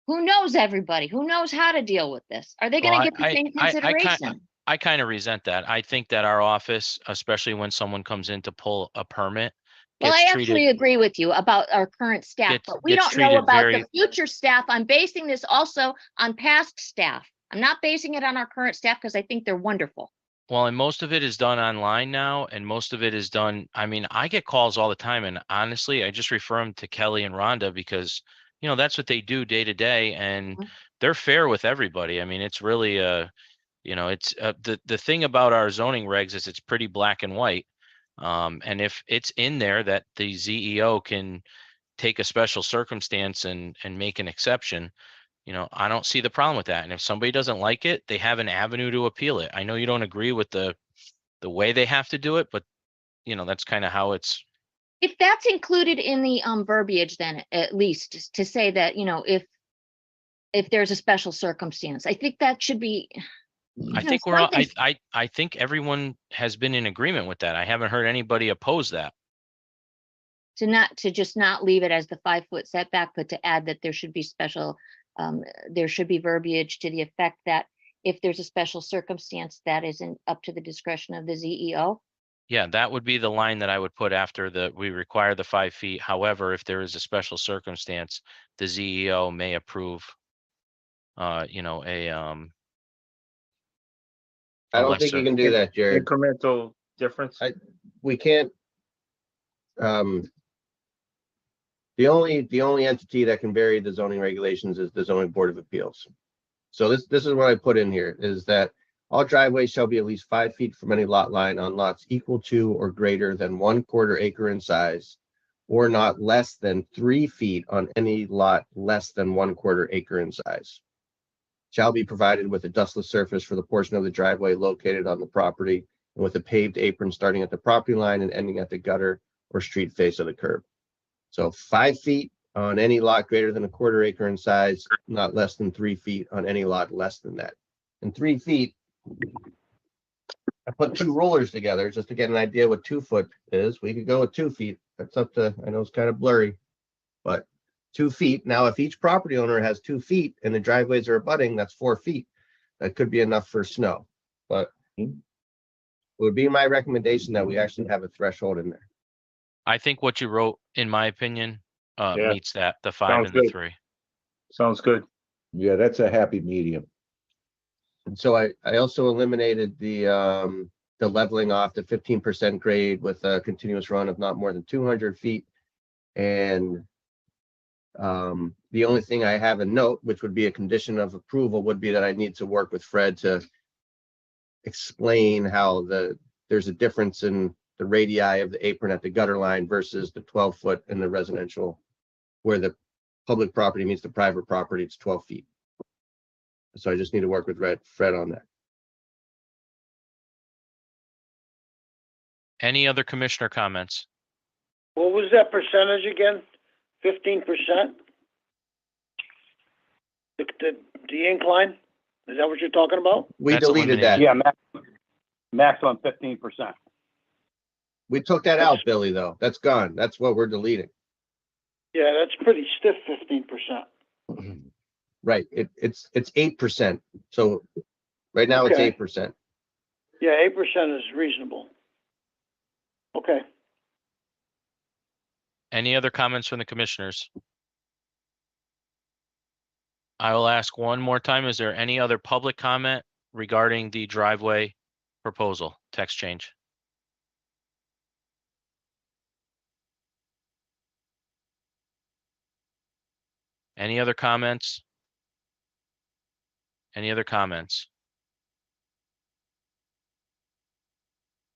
knows everybody, who knows how to deal with this, are they going to Well, get the same consideration? I kind of resent that. I think that our office, especially when someone comes in to pull a permit, Well, gets I actually agree with you about our current staff, but we gets don't know treated about very- the future staff. I'm basing this also on past staff. I'm not basing it on our current staff because I think they're wonderful. Well, and most of it is done online now, and most of it is done. I mean, I get calls all the time, and honestly, I just refer them to Kelly and Rhonda because, you know, that's what they do day to day, and they're fair with everybody. I mean, it's really you know, it's the thing about our zoning regs is it's pretty black and white. And if it's in there that the ZEO can take a special circumstance and make an exception, you know, I don't see the problem with that. And if somebody doesn't like it, they have an avenue to appeal it. I know you don't agree with the way they have to do it, but you know, that's kind of how it's. If that's included in the verbiage, then at least just to say that, you know, if there's a special circumstance, I think that should be. I think we're all, I think everyone has been in agreement with that. I haven't heard anybody oppose that. To just not leave it as the 5 foot setback, but to add that there should be special, there should be verbiage to the effect that if there's a special circumstance that isn't up to the discretion of the ZEO. Yeah, that would be the line that I would put after we require the 5 feet. However, if there is a special circumstance, the ZEO may approve, you know, I don't think you can do that, Jared. Incremental difference. We can't. The only entity that can vary the zoning regulations is the zoning board of appeals. So this is what I put in here is that all driveways shall be at least 5 feet from any lot line on lots equal to or greater than 1/4 acre in size, or not less than 3 feet on any lot less than 1/4 acre in size. Shall be provided with a dustless surface for the portion of the driveway located on the property and with a paved apron starting at the property line and ending at the gutter or street face of the curb. So 5 feet on any lot greater than 1/4 acre in size, not less than 3 feet on any lot less than that. And 3 feet, I put two rulers together just to get an idea what 2 foot is. We could go with 2 feet. That's up to, I know it's kind of blurry, but 2 feet. Now, if each property owner has 2 feet and the driveways are abutting, that's 4 feet. That could be enough for snow, but it would be my recommendation that we actually have a threshold in there. I think what you wrote, in my opinion, Yeah. meets that, the 5 Sounds and the good. 3. Sounds good. Yeah, that's a happy medium. And so I also eliminated the leveling off the 15% grade with a continuous run of not more than 200 feet. And the only thing I have a note, which would be a condition of approval, would be that I need to work with Fred to explain how there's a difference in the radii of the apron at the gutter line versus the 12 foot in the residential, where the public property meets the private property, it's 12 feet. So I just need to work with Fred on that. Any other commissioner comments? What was that percentage again? 15%? The incline? Is that what you're talking about? We That's deleted that. eliminated. Yeah, max on 15%. We took that out, Billy, though. That's gone. That's what we're deleting. Yeah, that's pretty stiff, 15%. Right. It's 8%. So right now it's Okay. 8%. Yeah, 8% is reasonable. Okay. Any other comments from the commissioners? I will ask one more time. Is there any other public comment regarding the driveway proposal, text change? Any other comments? Any other comments?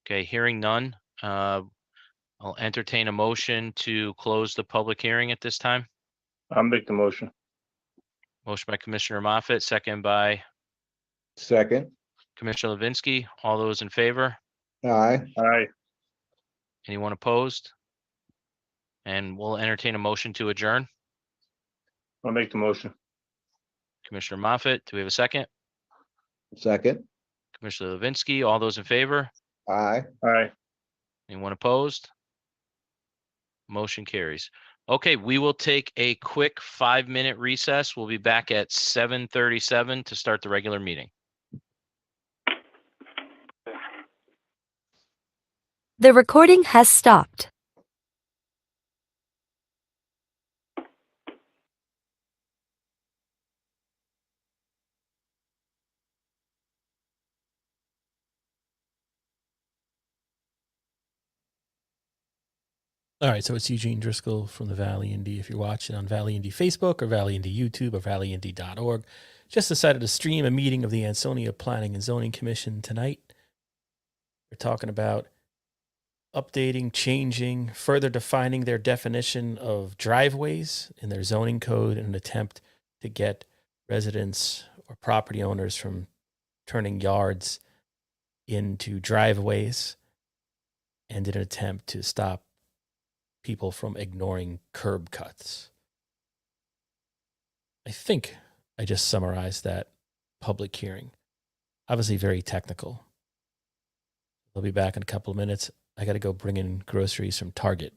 Okay, hearing none. I'll entertain a motion to close the public hearing at this time. I'll make the motion. Motion by Commissioner Moffett, second by Second. Commissioner Levinsky. All those in favor? Aye. Aye. Anyone opposed? And we'll entertain a motion to adjourn. I'll make the motion. Commissioner Moffett, do we have a second? Second. Commissioner Levinsky, all those in favor? Aye. Aye. Anyone opposed? Motion carries. Okay, we will take a quick 5-minute recess. We'll be back at 7:37 to start the regular meeting. The recording has stopped. All right, so it's Eugene Driscoll from the Valley Indy. If you're watching on Valley Indy Facebook or Valley Indy YouTube or valleyindy.org, just decided to stream a meeting of the Ansonia Planning and Zoning Commission tonight. We're talking about updating, changing, further defining their definition of driveways in their zoning code in an attempt to get residents or property owners from turning yards into driveways, and in an attempt to stop people from ignoring curb cuts. I think I just summarized that public hearing. Obviously very technical. I'll be back in a couple of minutes. I got to go bring in groceries from Target.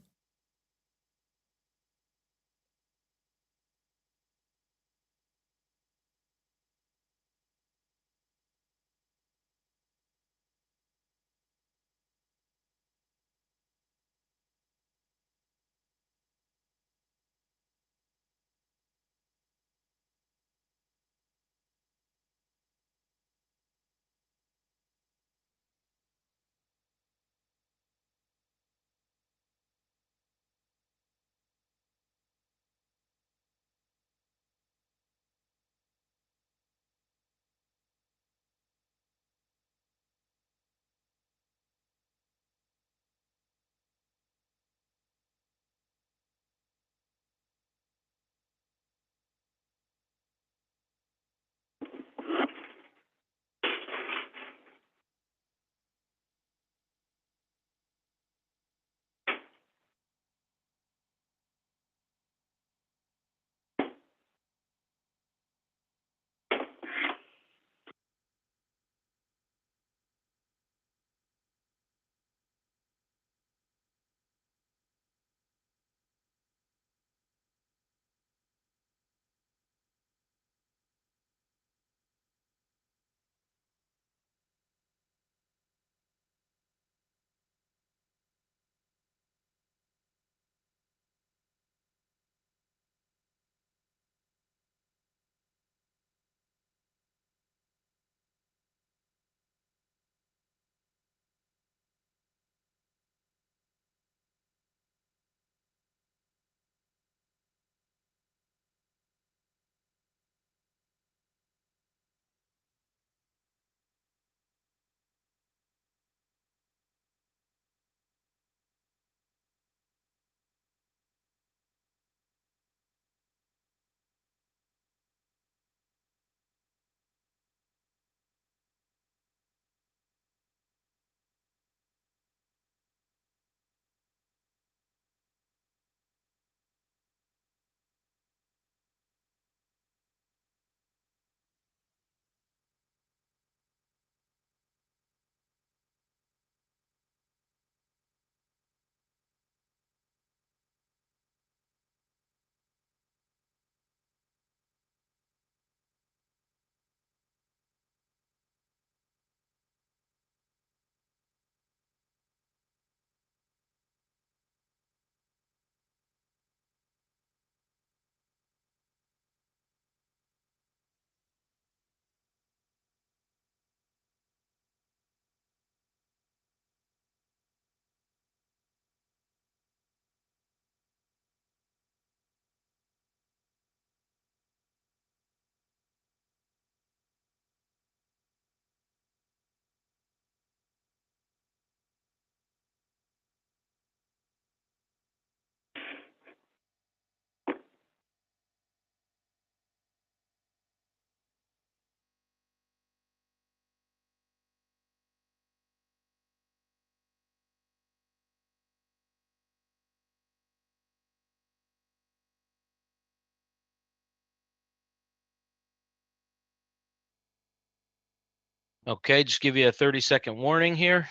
Okay, just give you a 30-second warning here.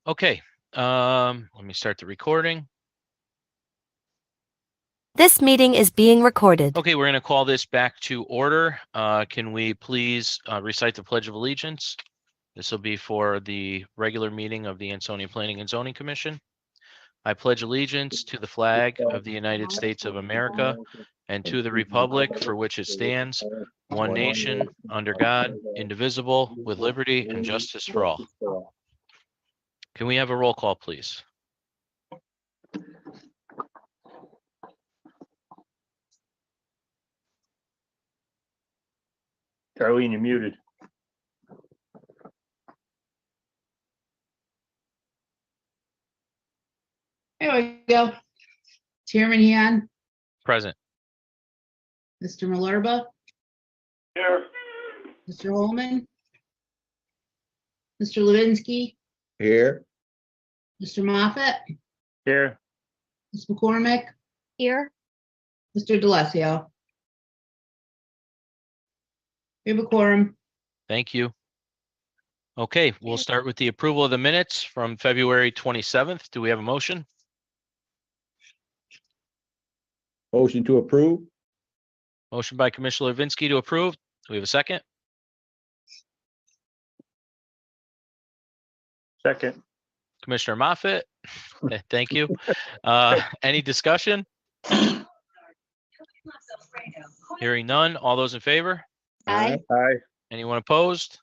Okay, let me start the recording. This meeting is being recorded. Okay, we're going to call this back to order. Can we please recite the Pledge of Allegiance? This will be for the regular meeting of the Ansonia Planning and Zoning Commission. I pledge allegiance to the flag of the United States of America and to the republic for which it stands, one nation, under God, indivisible, with liberty and justice for all. Can we have a roll call, please? Darlene, you're muted. There we go. Chairman Yan, Present. Mr. Malerba, Here. Mr. Holman, Mr. Levinsky, Here. Mr. Moffett, Here. Ms. McCormick, Here, Mr. DeLassio. We have a quorum. Thank you. Okay, we'll start with the approval of the minutes from February 27th. Do we have a motion? Motion to approve. Motion by Commissioner Levinsky to approve. Do we have a second? Second. Commissioner Moffett. Thank you. Any discussion? Hearing none. All those in favor? aye, Aye. Anyone opposed?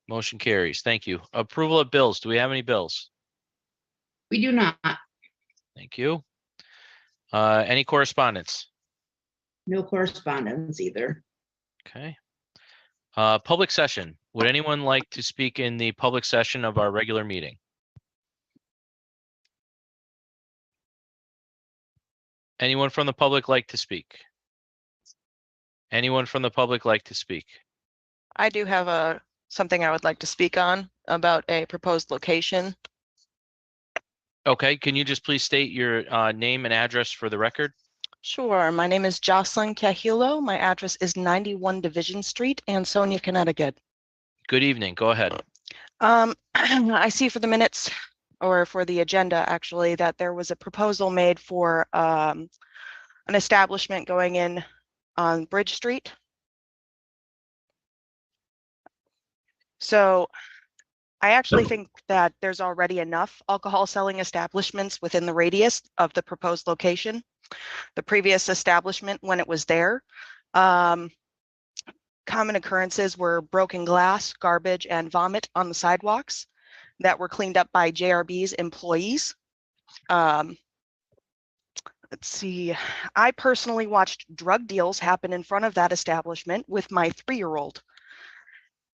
Motion carries. Thank you. Approval of bills. Do we have any bills? We do not. Thank you. Any correspondence? No correspondence either. Okay. Public session. Would anyone like to speak in the public session of our regular meeting? Anyone from the public like to speak? Anyone from the public like to speak? I do have something I would like to speak on about a proposed location. Okay, can you just please state your name and address for the record? Sure, my name is Jocelyn Cahillo. My address is 91 Division Street, Ansonia, Connecticut. Good evening. Go ahead. I see for the minutes, or for the agenda actually, that there was a proposal made for an establishment going in on Bridge Street. So I actually think that there's already enough alcohol selling establishments within the radius of the proposed location. The previous establishment, when it was there, common occurrences were broken glass, garbage, and vomit on the sidewalks that were cleaned up by JRB's employees. Let's see, I personally watched drug deals happen in front of that establishment with my 3-year-old.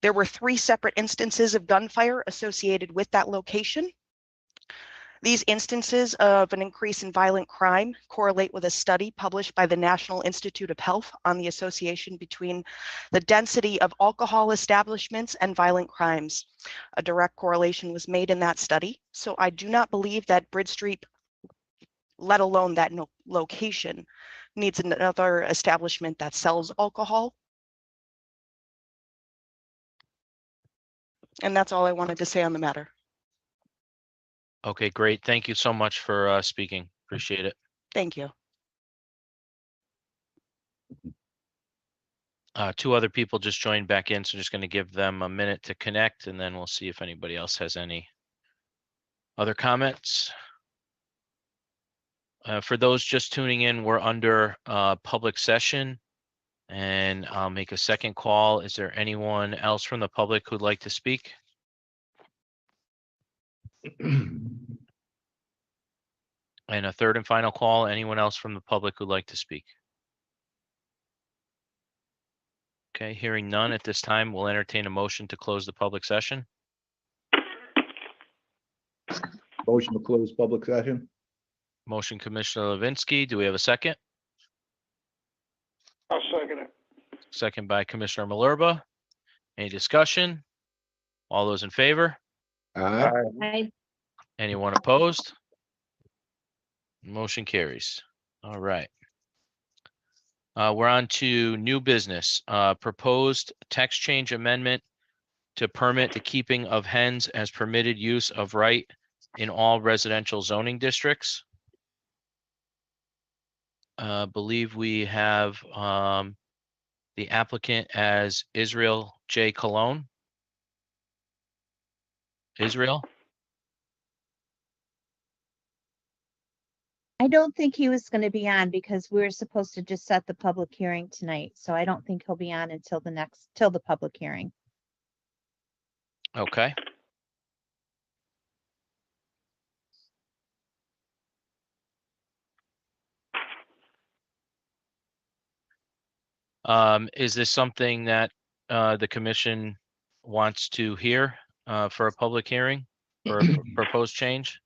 There were 3 separate instances of gunfire associated with that location. These instances of an increase in violent crime correlate with a study published by the National Institute of Health on the association between the density of alcohol establishments and violent crimes. A direct correlation was made in that study. So I do not believe that Bridge Street, let alone that location, needs another establishment that sells alcohol. And that's all I wanted to say on the matter. Okay, great. Thank you so much for speaking. Appreciate it. Thank you. 2 other people just joined back in, so just going to give them a minute to connect, and then we'll see if anybody else has any other comments. For those just tuning in, we're under public session, and I'll make a second call. Is there anyone else from the public who'd like to speak? And a third and final call. Anyone else from the public who'd like to speak? Okay, hearing none at this time, we'll entertain a motion to close the public session. Motion to close public session. Motion Commissioner Levinsky. Do we have a second? I'll second it. second by Commissioner Malherba. Any discussion? All those in favor? Aye. I, Anyone opposed? Motion carries. All right. We're on to new business, proposed text change amendment to permit the keeping of hens as permitted use of right in all residential zoning districts. Believe we have the applicant as Israel J. Cologne. Israel? I don't think he was gonna be on because we were supposed to just set the public hearing tonight, so I don't think he'll be on until till the public hearing. Okay. Is this something that the commission wants to hear for a public hearing or a proposed change?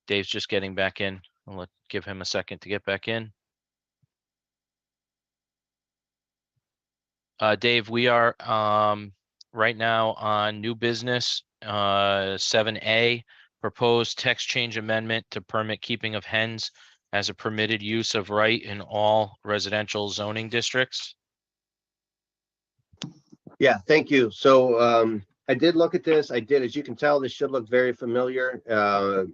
Dave's just getting back in. I'll give him a second to get back in. Dave, we are right now on new business 7A, proposed text change amendment to permit keeping of hens as a permitted use of right in all residential zoning districts. Yeah, thank you. So I did look at this. I did, as you can tell, this should look very familiar.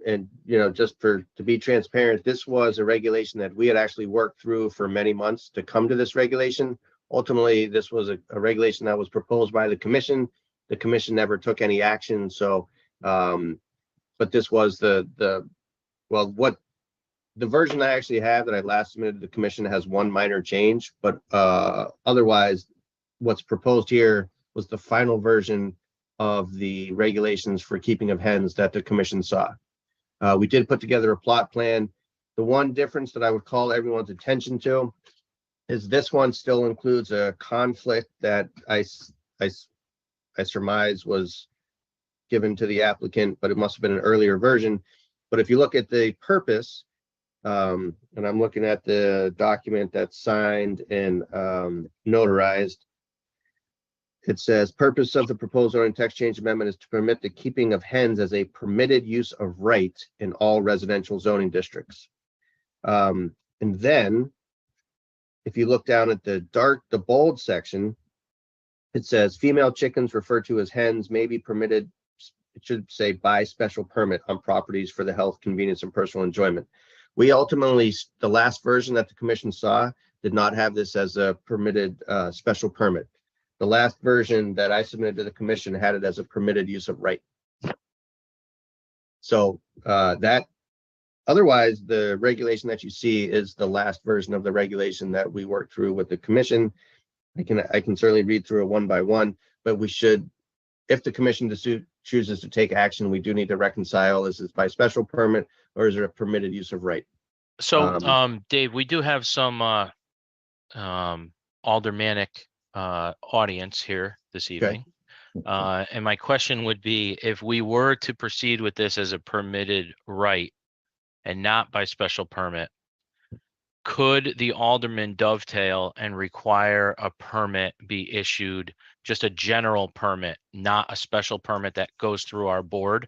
And just to be transparent, this was a regulation that we had actually worked through for many months to come to this regulation. Ultimately, this was a regulation that was proposed by the commission. The commission never took any action. So, but this was the version I actually have that I last submitted to the commission has one minor change, but otherwise, what's proposed here was the final version of the regulations for keeping of hens that the commission saw. We did put together a plot plan. The one difference that I would call everyone's attention to is this one still includes a conflict that I surmise was given to the applicant, but it must have been an earlier version. But if you look at the purpose, and I'm looking at the document that's signed and notarized, it says purpose of the proposed zoning text change amendment is to permit the keeping of hens as a permitted use of right in all residential zoning districts. And then if you look down at the bold section, it says female chickens referred to as hens may be permitted, it should say by special permit on properties for the health, convenience, and personal enjoyment. We ultimately, the last version that the commission saw did not have this as a permitted special permit. The last version that I submitted to the commission had it as a permitted use of right. So otherwise, the regulation that you see is the last version of the regulation that we worked through with the commission. I can certainly read through it one by one, but we should, if the commission chooses to take action, we do need to reconcile, is this by special permit or is it a permitted use of right? So, Dave, we do have some aldermanic audience here this evening. And my question would be, if we were to proceed with this as a permitted right and not by special permit, could the alderman dovetail and require a permit be issued, just a general permit, not a special permit that goes through our board,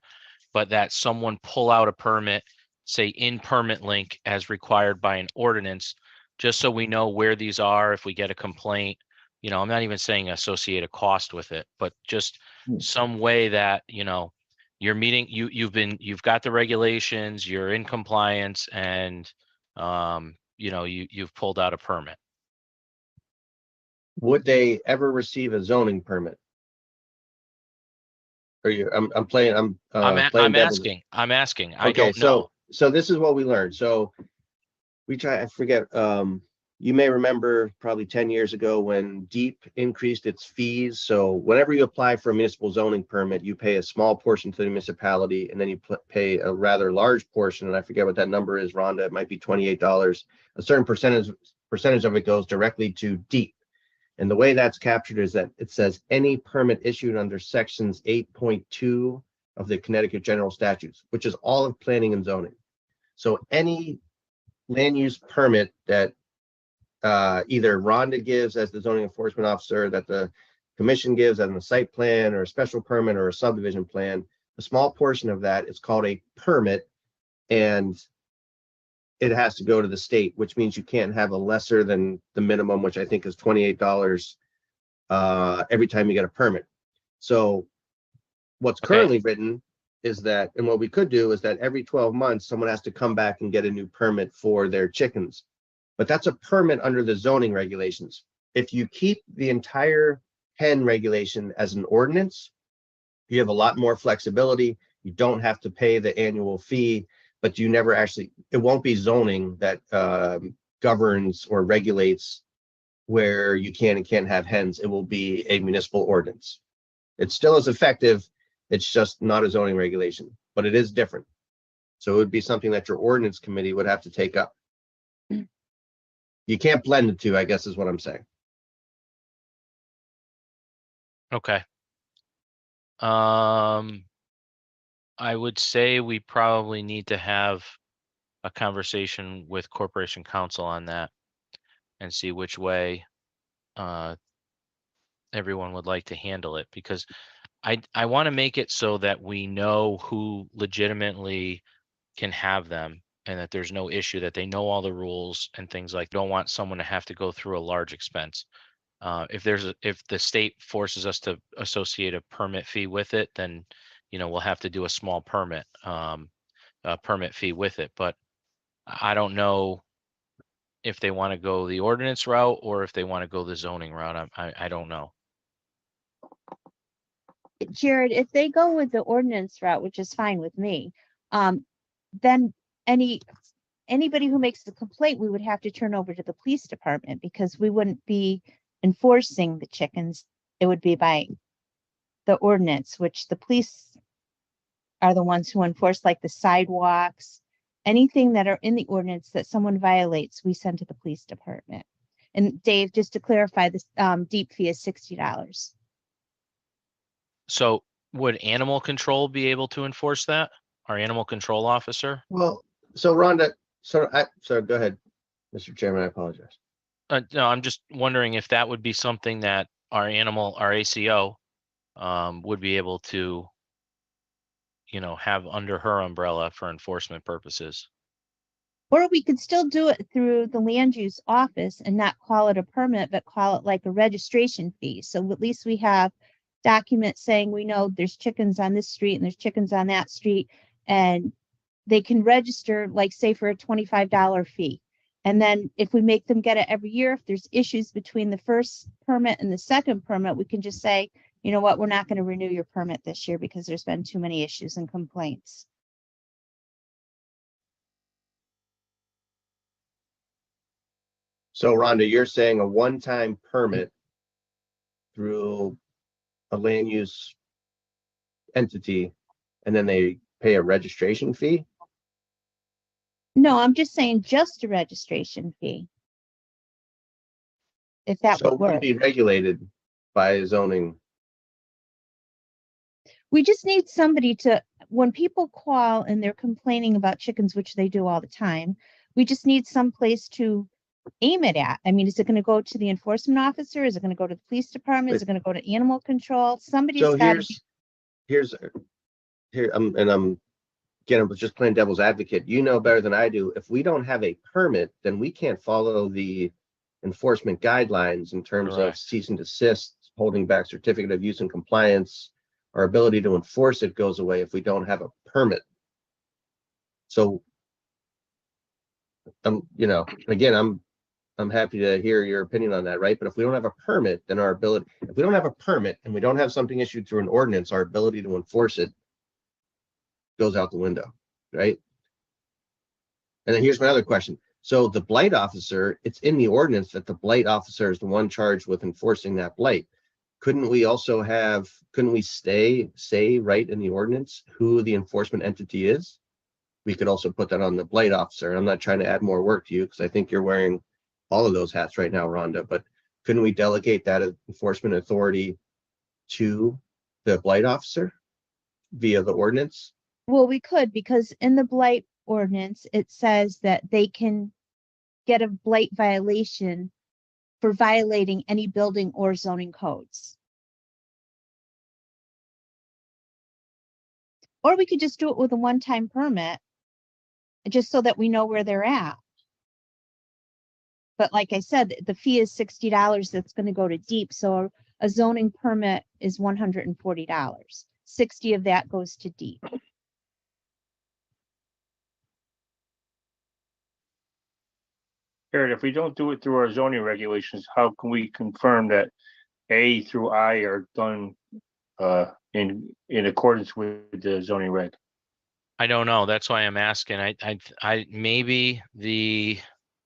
but that someone pull out a permit, say in permit link as required by an ordinance, just so we know where these are if we get a complaint? I'm not even saying associate a cost with it, but just some way that, you're meeting, you've got the regulations, you're in compliance, and you've pulled out a permit. Would they ever receive a zoning permit? I'm asking. I don't know. So this is what we learned. So I forget, you may remember probably 10 years ago when DEEP increased its fees. So whenever you apply for a municipal zoning permit, you pay a small portion to the municipality, and then you pay a rather large portion. And I forget what that number is, Rhonda. It might be $28. A certain percentage of it goes directly to DEEP. And the way that's captured is that it says any permit issued under sections 8.2 of the Connecticut General Statutes, which is all of planning and zoning. So any land use permit that either Rhonda gives as the zoning enforcement officer, that the commission gives as a site plan or a special permit or a subdivision plan, a small portion of that is called a permit, and it has to go to the state, which means you can't have a lesser than the minimum, which I think is $28 every time you get a permit. So what's currently written is that, and what we could do is that every 12 months, someone has to come back and get a new permit for their chickens. But that's a permit under the zoning regulations. If you keep the entire hen regulation as an ordinance, you have a lot more flexibility. You don't have to pay the annual fee, but you never actually, it won't be zoning that governs or regulates where you can and can't have hens. It will be a municipal ordinance. It still is effective. It's just not a zoning regulation, but it is different. So it would be something that your ordinance committee would have to take up. You can't blend the two, I guess is what I'm saying. Okay. I would say we probably need to have a conversation with Corporation Counsel on that and see which way everyone would like to handle it, because I want to make it so that we know who legitimately can have them and that there's no issue, that they know all the rules and things like. Don't want someone to have to go through a large expense. If the state forces us to associate a permit fee with it, then we'll have to do a small permit fee with it. But I don't know if they want to go the ordinance route or if they want to go the zoning route. I don't know. Jared, if they go with the ordinance route, which is fine with me, then anybody who makes the complaint, we would have to turn over to the police department, because we wouldn't be enforcing the chickens. It would be by the ordinance, which the police are the ones who enforce, like the sidewalks, anything that are in the ordinance that someone violates, we send to the police department. And Dave, just to clarify, this deep fee is $60. So would animal control be able to enforce that? Our animal control officer? Well, so Rhonda, so go ahead, Mr. Chairman, I apologize. No, I'm just wondering if that would be something that our ACO would be able to, have under her umbrella for enforcement purposes. Or we could still do it through the land use office and not call it a permit, but call it like a registration fee. So at least we have documents saying we know there's chickens on this street and there's chickens on that street, and they can register, like, say, for a $25 fee. And then if we make them get it every year, if there's issues between the first permit and the second permit, we can just say, you know what, we're not going to renew your permit this year because there's been too many issues and complaints. So Rhonda, you're saying a one-time permit through a land use entity, and then they pay a registration fee? No, I'm just saying just a registration fee. If that So would it wouldn't work. be regulated by zoning. We just need somebody to, when people call and they're complaining about chickens, which they do all the time, we just need some place to aim it at. I mean, is it going to go to the enforcement officer? Is it going to go to the police department? Is it going to go to animal control? Somebody's So got to be. I'm just playing devil's advocate. You know better than I do. If we don't have a permit, then we can't follow the enforcement guidelines in terms of cease and desist, holding back certificate of use and compliance. Our ability to enforce it goes away if we don't have a permit. So, again, I'm happy to hear your opinion on that, right? But if we don't have a permit, then if we don't have a permit and we don't have something issued through an ordinance, our ability to enforce it goes out the window, right? And then here's my other question. So the blight officer, it's in the ordinance that the blight officer is the one charged with enforcing that blight. Couldn't we say right in the ordinance who the enforcement entity is? We could also put that on the blight officer. I'm not trying to add more work to you because I think you're wearing all of those hats right now, Rhonda, but couldn't we delegate that enforcement authority to the blight officer via the ordinance? Well, we could, because in the blight ordinance, it says that they can get a blight violation for violating any building or zoning codes. Or we could just do it with a one-time permit, just so that we know where they're at. But like I said, the fee is $60 that's going to go to deep. So a zoning permit is $140. 60 of that goes to deep. Jared, if we don't do it through our zoning regulations, how can we confirm that A through I are done in accordance with the zoning reg? I don't know. That's why I'm asking. I maybe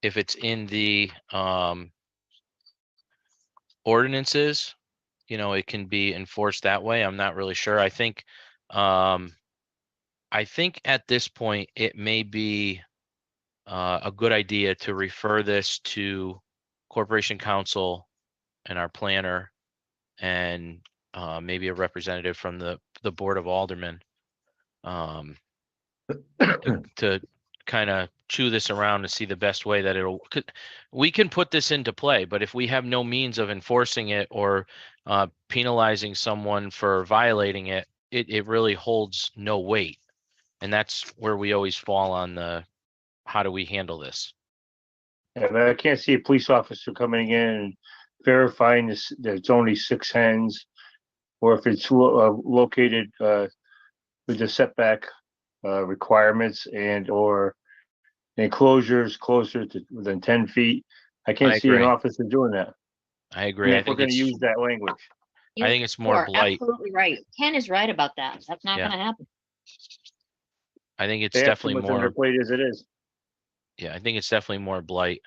if it's in the ordinances, it can be enforced that way. I'm not really sure. I think at this point it may be a good idea to refer this to Corporation Counsel and our planner and maybe a representative from the Board of Aldermen to kind of chew this around to see the best way that we can put this into play. But if we have no means of enforcing it or penalizing someone for violating it, it really holds no weight. And that's where we always fall on the, how do we handle this? Yeah, but I can't see a police officer coming in and verifying this, that it's only 6 hens, or if it's located with the setback requirements and or enclosures closer than 10 feet. I can't see an officer doing that. I agree. If we're going to use that language. I think it's more blight. Absolutely right. Ken is right about that. That's not Yeah. going to happen. I think it's They have definitely too much on their more. plate as it is. Yeah, I think it's definitely more blight.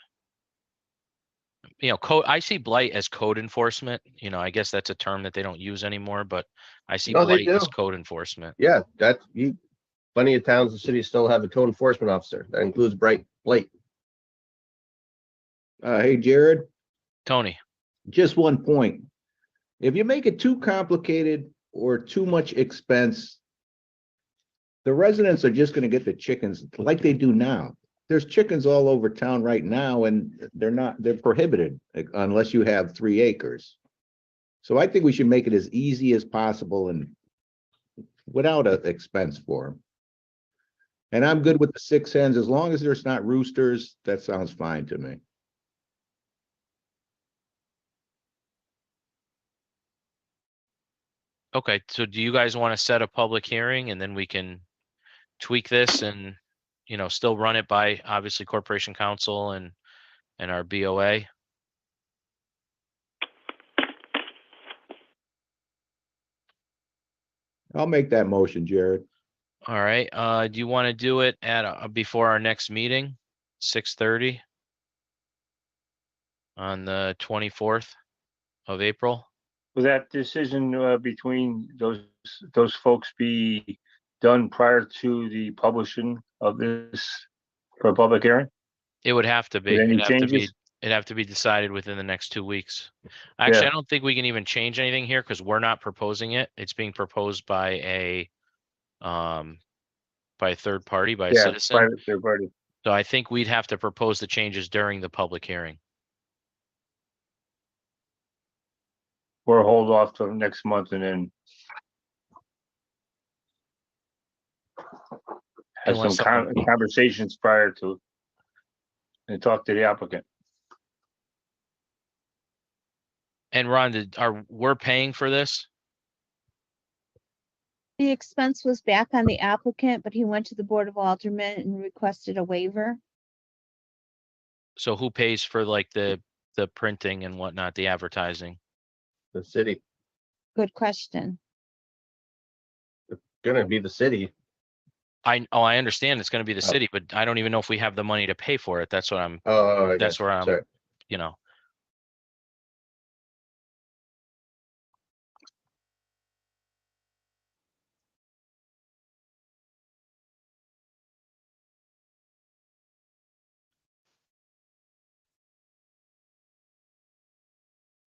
Code. I see blight as code enforcement. I guess that's a term that they don't use anymore, but I see No, they blight as do. code enforcement. Yeah, plenty of towns and cities still have a code enforcement officer. That includes blight. Hey, Jared, Tony, just one point. If you make it too complicated or too much expense, the residents are just gonna get the chickens like they do now. There's chickens all over town right now and they're prohibited unless you have 3 acres. So I think we should make it as easy as possible and without an expense for them. And I'm good with the 6 hens, as long as there's not roosters, that sounds fine to me. okay. So do you guys want to set a public hearing and then we can tweak this and, still run it by obviously Corporation Counsel and our BOA? I'll make that motion, Jared. All right. Do you want to do it at before our next meeting, 6:30 on the 24th of April? Will that decision between those folks be done prior to the publishing of this for a public hearing? It would have to be. With any changes? It'd have to be decided within the next 2 weeks. Actually, I don't think we can even change anything here because we're not proposing it. It's being proposed by a third party, by a citizen. Private third party. So I think we'd have to propose the changes during the public hearing. Or hold off till next month and then have Unless some someone- conversations prior to and talk to the applicant. And Ron, we're paying for this? The expense was back on the applicant, but he went to the Board of Aldermen and requested a waiver. So who pays for like the printing and whatnot, the advertising? The city, Good question. gonna be the city. I understand it's gonna be the city, but I don't even know if we have the money to pay for it. That's what I'm, Oh, that's where I'm, sorry.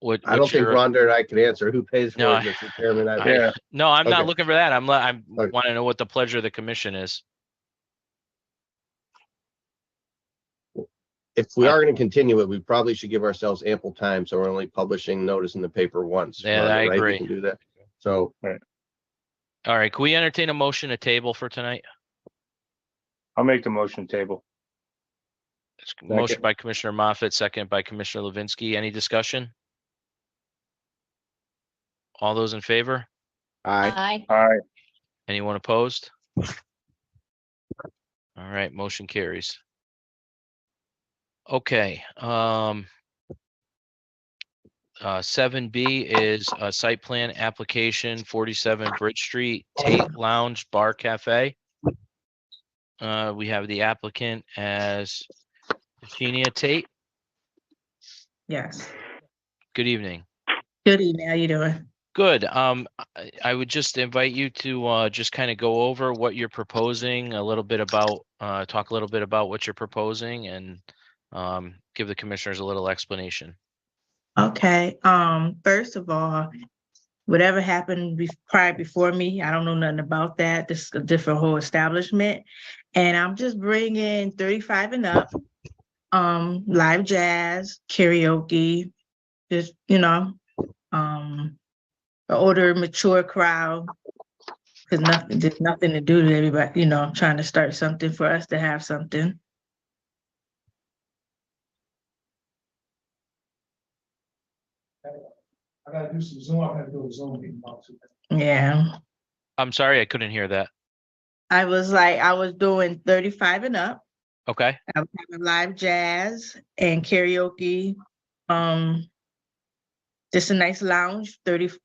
I don't what's think your- Rhonda and I can answer who pays for No, it, Mr. Chairman. No, I'm not Okay. looking for that. I Okay. want to know what the pleasure of the commission is. if we are going to continue it, we probably should give ourselves ample time. So we're only publishing notice in the paper once. Yeah, Rhonda, I right? agree. We can do that. So, All right, can we entertain a motion to table for tonight? I'll make the motion table. It's motion by Commissioner Moffett, second by Commissioner Levinsky. Any discussion? All those in favor? Aye. Aye. Anyone opposed? All right, motion carries. Okay, 7B is a site plan application, 47 Bridge Street, Tate Lounge Bar Cafe. We have the applicant as Eugenia Tate. Yes. Good evening. Good evening. How you doing? Good. I would just invite you to just kind of go over what you're proposing, a little bit about, talk a little bit about what you're proposing, and give the commissioners a little explanation. Okay. First of all, whatever happened prior before me, I don't know nothing about that. This is a different whole establishment, and I'm just bringing 35 and up, live jazz, karaoke, just an older, mature crowd. Because there's nothing to do to everybody. I'm trying to start something for us to have something. I gotta do some Zoom. I gotta do a Zoom meeting about two. Yeah. I'm sorry, I couldn't hear that. I was doing 35 and up. Okay. I was having live jazz and karaoke. Just a nice lounge, 30, for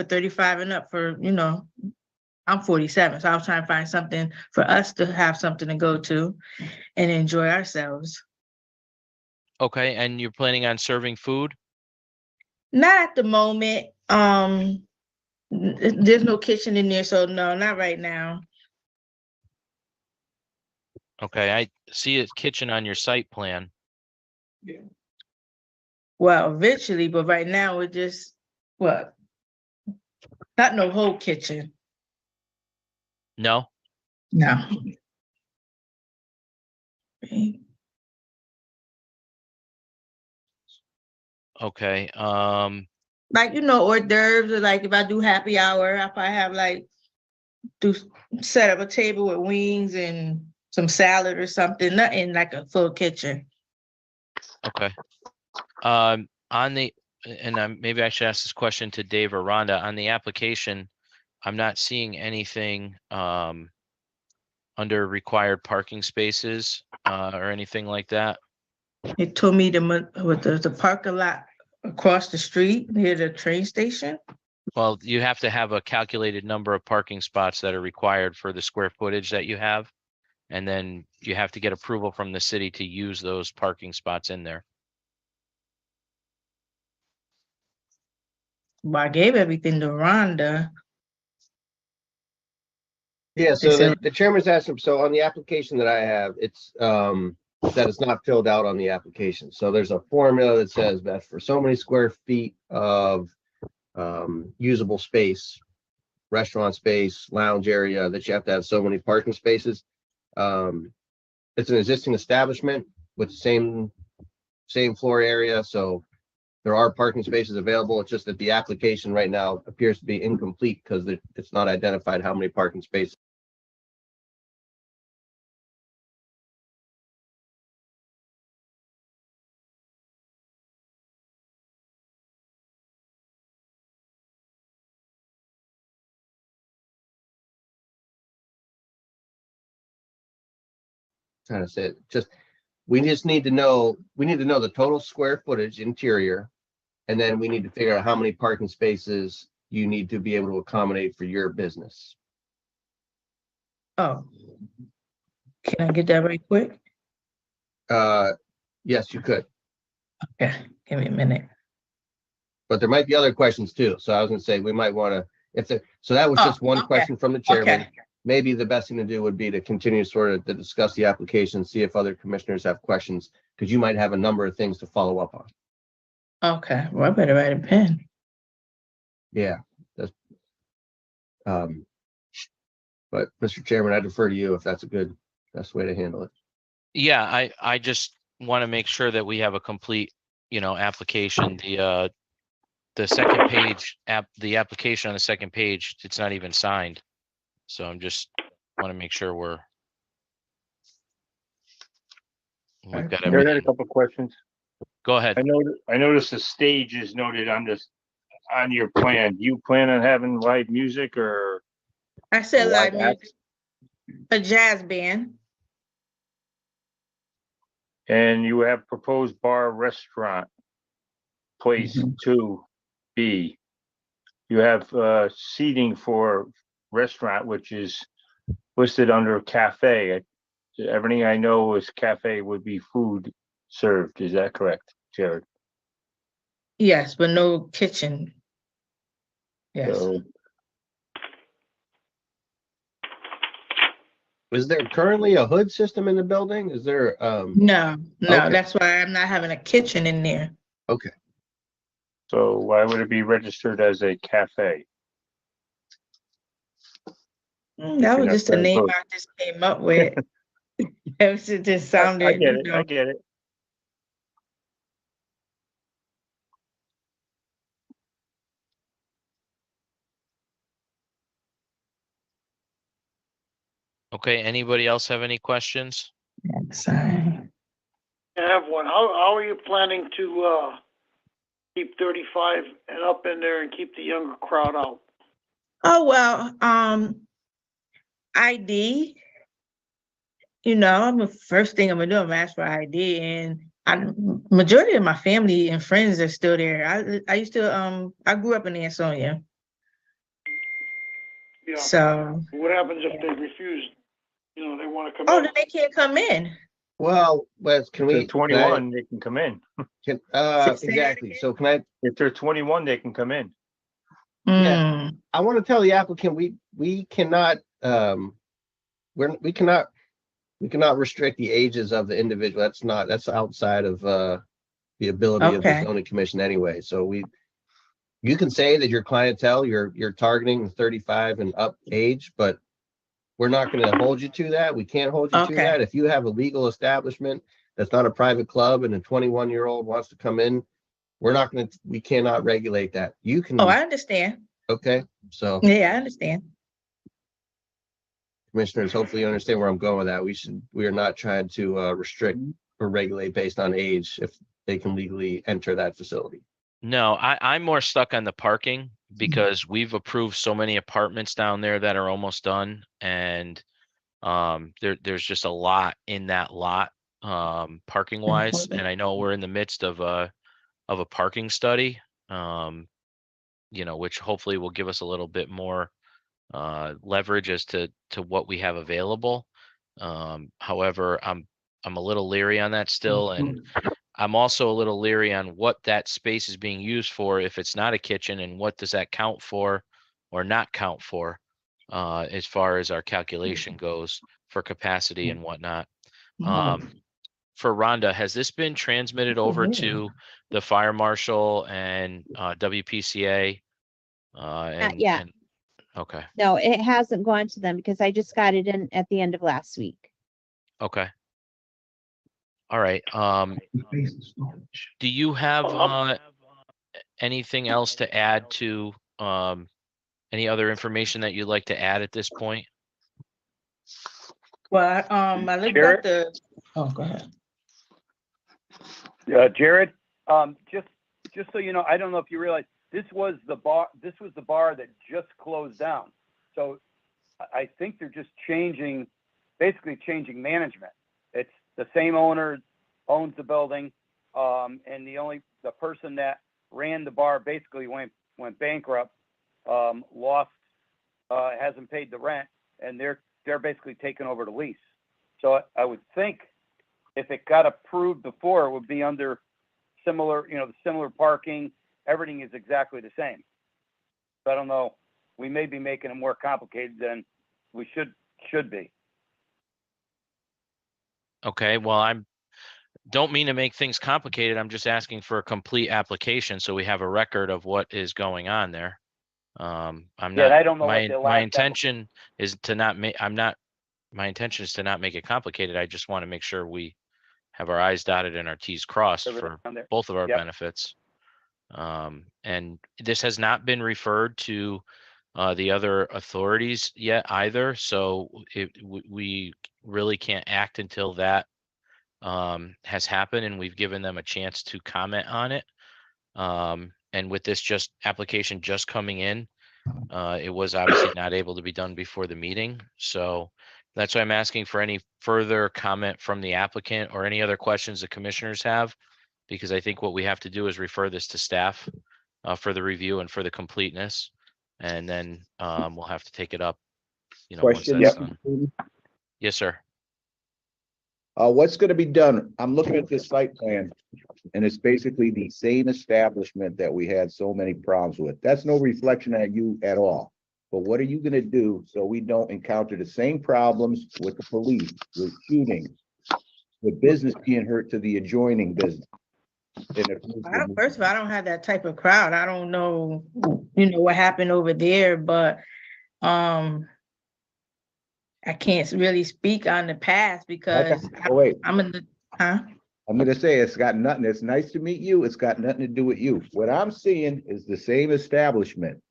35 and up for, I'm 47. So I was trying to find something for us to have something to go to and enjoy ourselves. Okay, and you're planning on serving food? Not at the moment. There's no kitchen in there, so no, not right now. Okay, I see a kitchen on your site plan. Yeah. Well, eventually, but right now we're just not no whole kitchen. No? No. Okay, Like, hors d'oeuvres, or like if I do happy hour, if I have set up a table with wings and some salad or something, not in like a full kitchen. okay. Maybe I should ask this question to Dave or Rhonda. On the application, I'm not seeing anything under required parking spaces or anything like that. It told me the parking lot across the street near the train station. Well, you have to have a calculated number of parking spots that are required for the square footage that you have. And then you have to get approval from the city to use those parking spots in there. Well, I gave everything to Rhonda. yeah, They so said- the chairman's asked him, so on the application that I have, it's, that is not filled out on the application. So there's a formula that says that for so many square feet of usable space, restaurant space, lounge area, that you have to have so many parking spaces. It's an existing establishment with the same floor area, so there are parking spaces available. It's just that the application right now appears to be incomplete because it's not identified how many parking spaces. Trying to say it, we just need to know the total square footage interior, and then we need to figure out how many parking spaces you need to be able to accommodate for your business. Oh, can I get that right quick? Yes, you could, Okay, give me a minute. but there might be other questions too. So I was gonna say we might want to, so that was just one okay. question from the chairman. Okay. Maybe the best thing to do would be to continue sort of to discuss the application, see if other commissioners have questions, because you might have a number of things to follow up on. Okay, well, I better write a pen. Yeah, that's, but Mr. Chairman, I defer to you if that's a good, best way to handle it. Yeah, I just want to make sure that we have a complete, application. The second page the application on the second page, it's not even signed. So I'm just want to make sure we've got Jared, I had a everything. couple of questions. Go ahead. I noticed the stage is noted on your plan. Do you plan on having live music or I said live live acts? music, a jazz band. And you have proposed bar restaurant place 2B. You have seating for restaurant, which is listed under cafe. Everything I know is cafe would be food served. Is that correct, Jared? Yes, but no kitchen. Yes. So, Is there currently a hood system in the building? Is there, No, Okay. that's why I'm not having a kitchen in there. okay. so why would it be registered as a cafe? That was Kitchen just a outside name food. I just came up with. It just I sounded, get it. I get it. Okay, anybody else have any questions? Sorry. I have one. How are you planning to, keep 35 and up in there and keep the younger crowd out? Oh, well, ID, I'm the first thing I'm gonna do, I'm gonna ask for ID, and majority of my family and friends are still there. I used to, I grew up in Ansonia, Yeah. so, What happens if they refuse? They want to come oh, in? then they can't come in. Well, Wes, can If we? they're 21, they can come in. Exactly. So can I, If they're 21, they can come in. Yeah. I want to tell the applicant, we cannot, we cannot restrict the ages of the individual. That's outside of, the ability of the Okay. zoning commission anyway. So you can say that your clientele, you're targeting the 35 and up age, but we're not going to hold you to that. We can't hold you to Okay. that. If you have a legal establishment that's not a private club and a 21-year-old wants to come in, we cannot regulate that. You can, Oh, I understand. okay? So Yeah, I understand. commissioners, hopefully you understand where I'm going with that. We are not trying to restrict or regulate based on age if they can legally enter that facility. No, I'm more stuck on the parking because we've approved so many apartments down there that are almost done, and there's just a lot in that lot, parking wise. And I know we're in the midst of a parking study, which hopefully will give us a little bit more leverage as to what we have available. However, I'm a little leery on that still, and I'm also a little leery on what that space is being used for if it's not a kitchen, and what does that count for or not count for, as far as our calculation goes for capacity and whatnot. For Rhonda, has this been transmitted over to the fire marshal and WPCA? Yeah. Okay, No, it hasn't gone to them because I just got it in at the end of last week. okay. All right. Do you have anything else to add to any other information that you'd like to add at this point? Well, I looked Jared? up the, oh, go ahead. Jared, just so you know, I don't know if you realize, this was the bar that just closed down. So I think they're just basically changing management. It's the same owner owns the building, and the person that ran the bar basically went bankrupt, lost, hasn't paid the rent, and they're basically taking over the lease. So I would think if it got approved before, it would be under similar, the similar parking, everything is exactly the same. So I don't know, we may be making it more complicated than we should be. Okay, well, I don't mean to make things complicated. I'm just asking for a complete application so we have a record of what is going on there. I'm Yeah, not, I don't know what the my last intention is to not make, my intention is to not make it complicated. I just want to make sure we have our I's dotted and our T's crossed for Around there. both of our Yep. benefits. And this has not been referred to the other authorities yet either. So we really can't act until that has happened and we've given them a chance to comment on it. And with this application just coming in, it was obviously not able to be done before the meeting. So that's why I'm asking for any further comment from the applicant or any other questions the commissioners have, because I think what we have to do is refer this to staff for the review and for the completeness. And then we'll have to take it up, once Question. that's done. Yes, sir. What's gonna be done? I'm looking at this site plan, and it's basically the same establishment that we had so many problems with. That's no reflection on you at all. But what are you gonna do so we don't encounter the same problems with the police, with shootings, with business being hurt to the adjoining business? First of all, I don't have that type of crowd. I don't know, what happened over there, but I can't really speak on the past because I'm in the, I'm gonna say it's got nothing. It's nice to meet you. It's got nothing to do with you. What I'm seeing is the same establishment.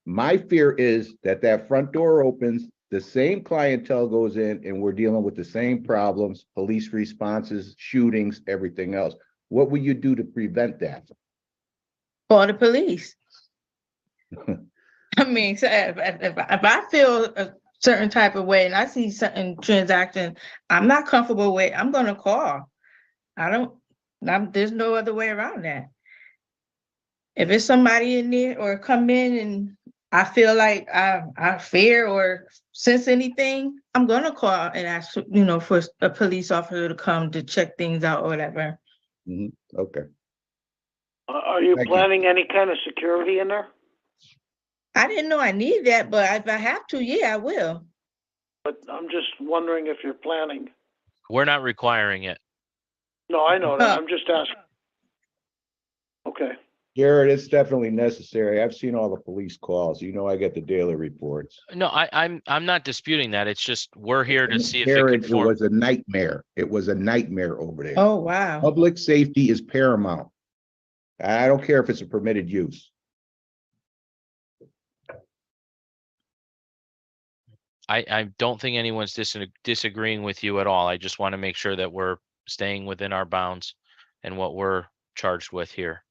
My fear is that front door opens, the same clientele goes in, and we're dealing with the same problems, police responses, shootings, everything else. What will you do to prevent that? call the police. I mean, so if I feel a certain type of way and I see certain transaction I'm not comfortable with, I'm gonna call. There's no other way around that. If it's somebody in there or come in and I feel like I fear or sense anything, I'm gonna call and ask, for a police officer to come to check things out or whatever. Okay. Are you Thank you. planning any kind of security in there? I didn't know I need that, but if I have to, yeah, I will. But I'm just wondering if you're planning. We're not requiring it. No, I know that. I'm just asking. Okay. Jared, it's definitely necessary. I've seen all the police calls. I get the daily reports. No, I'm not disputing that. It's just we're here to see if Jared, it it was a nightmare. It was a nightmare over there. Oh, wow. Public safety is paramount. I don't care if it's a permitted use. I don't think anyone's disagreeing with you at all. I just want to make sure that we're staying within our bounds and what we're charged with here.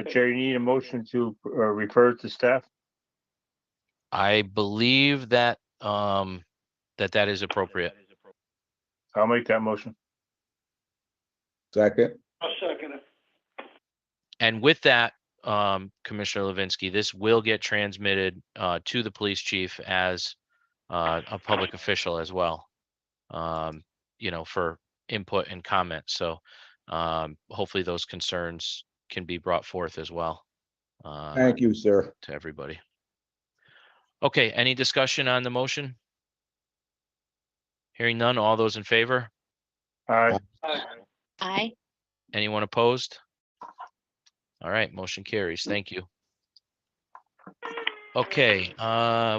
Chair, you need a motion to refer to staff? I believe that that is appropriate. I'll make that motion. Second. I'll second it. And with that, Commissioner Levinsky, this will get transmitted to the police chief as a public official as well, for input and comment. So hopefully those concerns can be brought forth as well. Thank you, sir. To everybody. Okay, any discussion on the motion? Hearing none, all those in favor? Aye. Aye. Anyone opposed? All right, motion carries. Thank you. Okay,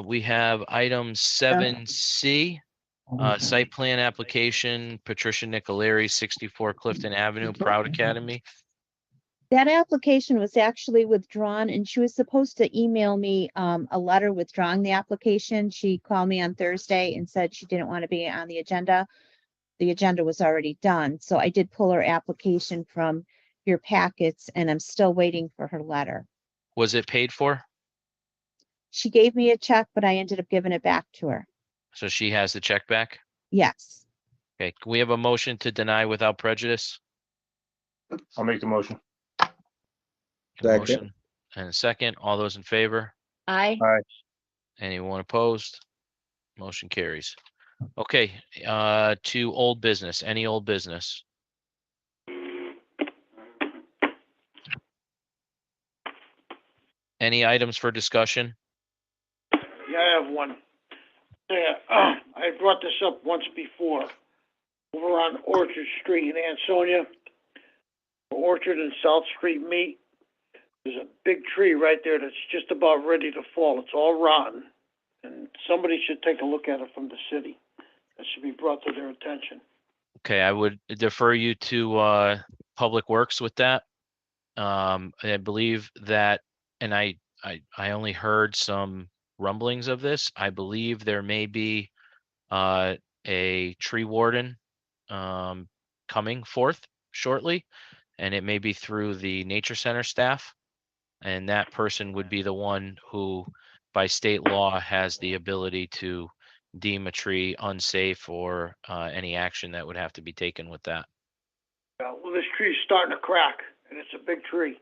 we have item 7C, site plan application, Patricia Nicolari, 64 Clifton Avenue, Proud Academy. That application was actually withdrawn and she was supposed to email me a letter withdrawing the application. She called me on Thursday and said she didn't want to be on the agenda. The agenda was already done. So I did pull her application from your packets and I'm still waiting for her letter. Was it paid for? She gave me a check, but I ended up giving it back to her. So she has the check back? Yes. Okay, can we have a motion to deny without prejudice? I'll make the motion. Second. Motion and a second. All those in favor? Aye. Aye. Anyone opposed? Motion carries. Okay, to old business. Any old business? Any items for discussion? Yeah, I have one. Yeah, I brought this up once before. Over on Orchard Street in Ansonia, Orchard and South Street meet. There's a big tree right there that's just about ready to fall. It's all rotten. And somebody should take a look at it from the city. That should be brought to their attention. Okay, I would defer you to Public Works with that. I believe that, and I only heard some rumblings of this. I believe there may be a tree warden coming forth shortly, and it may be through the Nature Center staff. And that person would be the one who, by state law, has the ability to deem a tree unsafe or any action that would have to be taken with that. Well, this tree's starting to crack, and it's a big tree.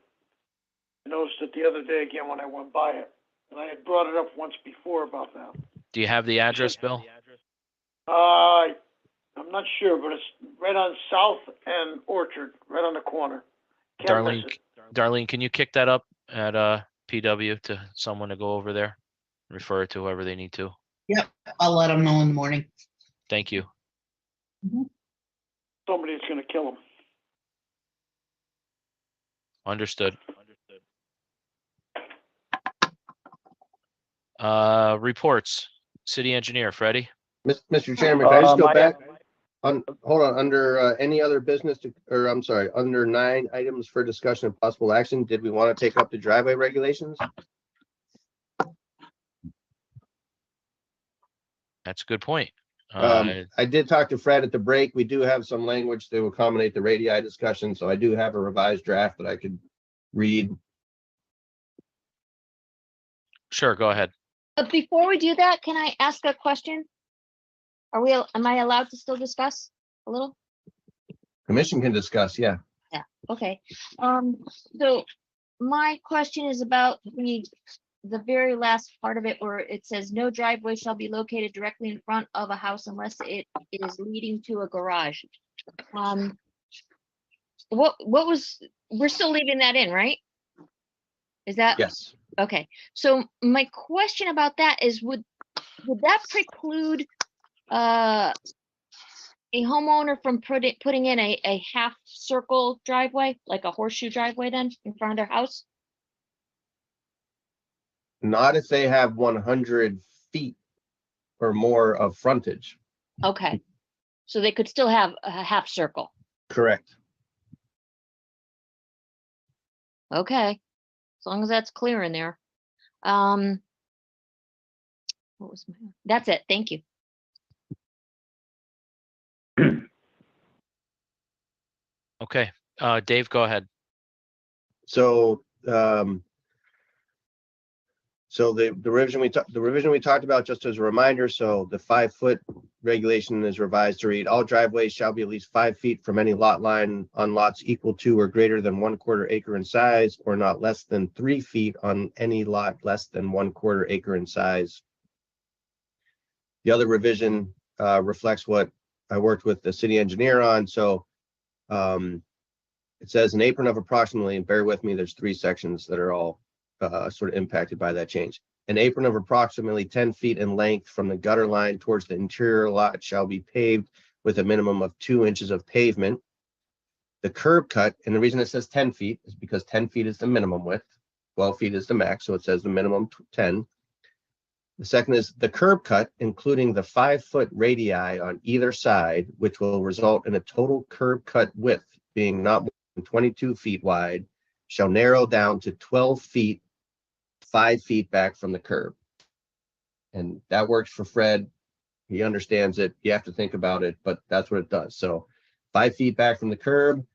I noticed it the other day again when I went by it, and I had brought it up once before about that. Do you have the address, Bill? I'm not sure, but it's right on South and Orchard, right on the corner. Can't miss it. Darlene, can you kick that up at PW to someone to go over there? Refer it to whoever they need to. Yep, I'll let them know in the morning. Thank you. Somebody's gonna kill him. Understood. Reports. City Engineer, Freddie. Mr. Chairman, can I just go my- back? Hold on, under any other business under 9 items for discussion and possible action, did we want to take up the driveway regulations? That's a good point. I did talk to Fred at the break. We do have some language to accommodate the radii discussion, so I do have a revised draft that I could read. Sure, go ahead. But before we do that, can I ask a question? Am I allowed to still discuss a little? Commission can discuss, yeah. Yeah, okay. So my question is about the very last part of it where it says no driveway shall be located directly in front of a house unless it is leading to a garage. We're still leaving that in, right? Is that? Yes. Okay, so my question about that is, would that preclude a homeowner from putting in a half circle driveway, like a horseshoe driveway then in front of their house? Not if they have 100 feet or more of frontage. Okay, so they could still have a half circle. Correct. Okay, as long as that's clear in there. That's it. Thank you. Okay, Dave, go ahead. So, so the revision we talked about, just as a reminder, so the 5-foot regulation is revised to read: all driveways shall be at least 5 feet from any lot line on lots equal to or greater than 1/4 acre in size, or not less than 3 feet on any lot less than 1/4 acre in size. The other revision reflects what I worked with the city engineer on. So it says an apron of approximately, and bear with me, there's 3 sections that are all sort of impacted by that change. An apron of approximately 10 feet in length from the gutter line towards the interior lot shall be paved with a minimum of 2 inches of pavement. The curb cut, and the reason it says 10 feet is because 10 feet is the minimum width, 12 feet is the max, so it says the minimum 10. The second is the curb cut, including the 5-foot radii on either side, which will result in a total curb cut width being not more than 22 feet wide, shall narrow down to 12 feet, 5 feet back from the curb. And that works for Fred. He understands it. You have to think about it, but that's what it does. So 5 feet back from the curb,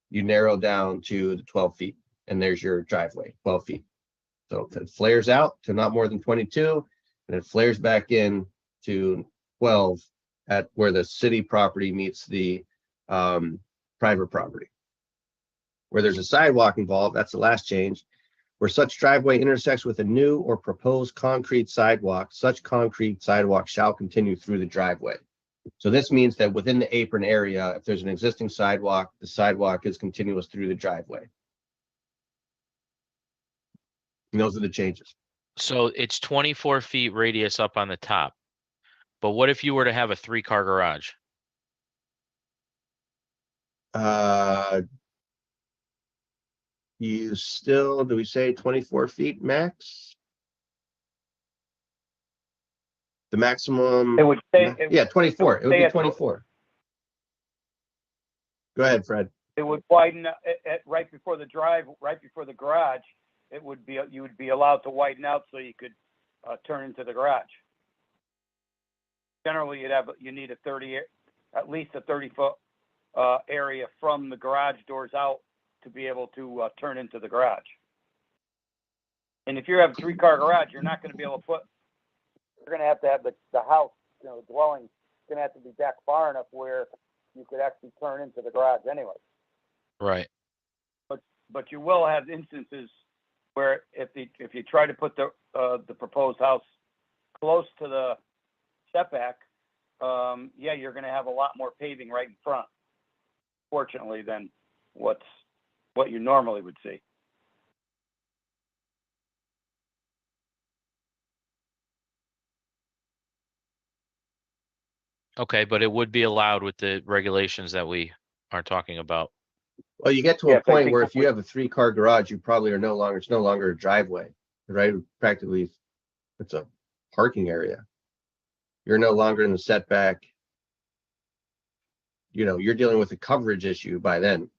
you narrow down to the 12 feet, and there's your driveway, 12 feet. So if it flares out to not more than 22, and it flares back in to 12 at where the city property meets the private property. Where there's a sidewalk involved, that's the last change. Where such driveway intersects with a new or proposed concrete sidewalk, such concrete sidewalk shall continue through the driveway. So this means that within the apron area, if there's an existing sidewalk, the sidewalk is continuous through the driveway. And those are the changes. So it's 24 feet radius up on the top. But what if you were to have a 3-car garage? You still, do we say 24 feet max? The maximum. It would stay. Yeah, 24. It would stay be at the- 24. Go ahead, Fred. It would widen at right before the garage. It would be, you would be allowed to widen out so you could turn into the garage. Generally, you need at least a 30-foot area from the garage doors out to be able to turn into the garage. And if you have a 3-car garage, you're not going to be able to you're going to have the house, the dwelling, going to have to be back far enough where you could actually turn into the garage anyway. Right. But you will have instances where if you try to put the proposed house close to the setback, you're going to have a lot more paving right in front, fortunately, than what you normally would see. Okay, but it would be allowed with the regulations that we are talking about. Well, you get to a point where if you have a 3-car garage, you probably it's no longer a driveway, right? Practically, it's a parking area. You're no longer in the setback. You're dealing with a coverage issue by then.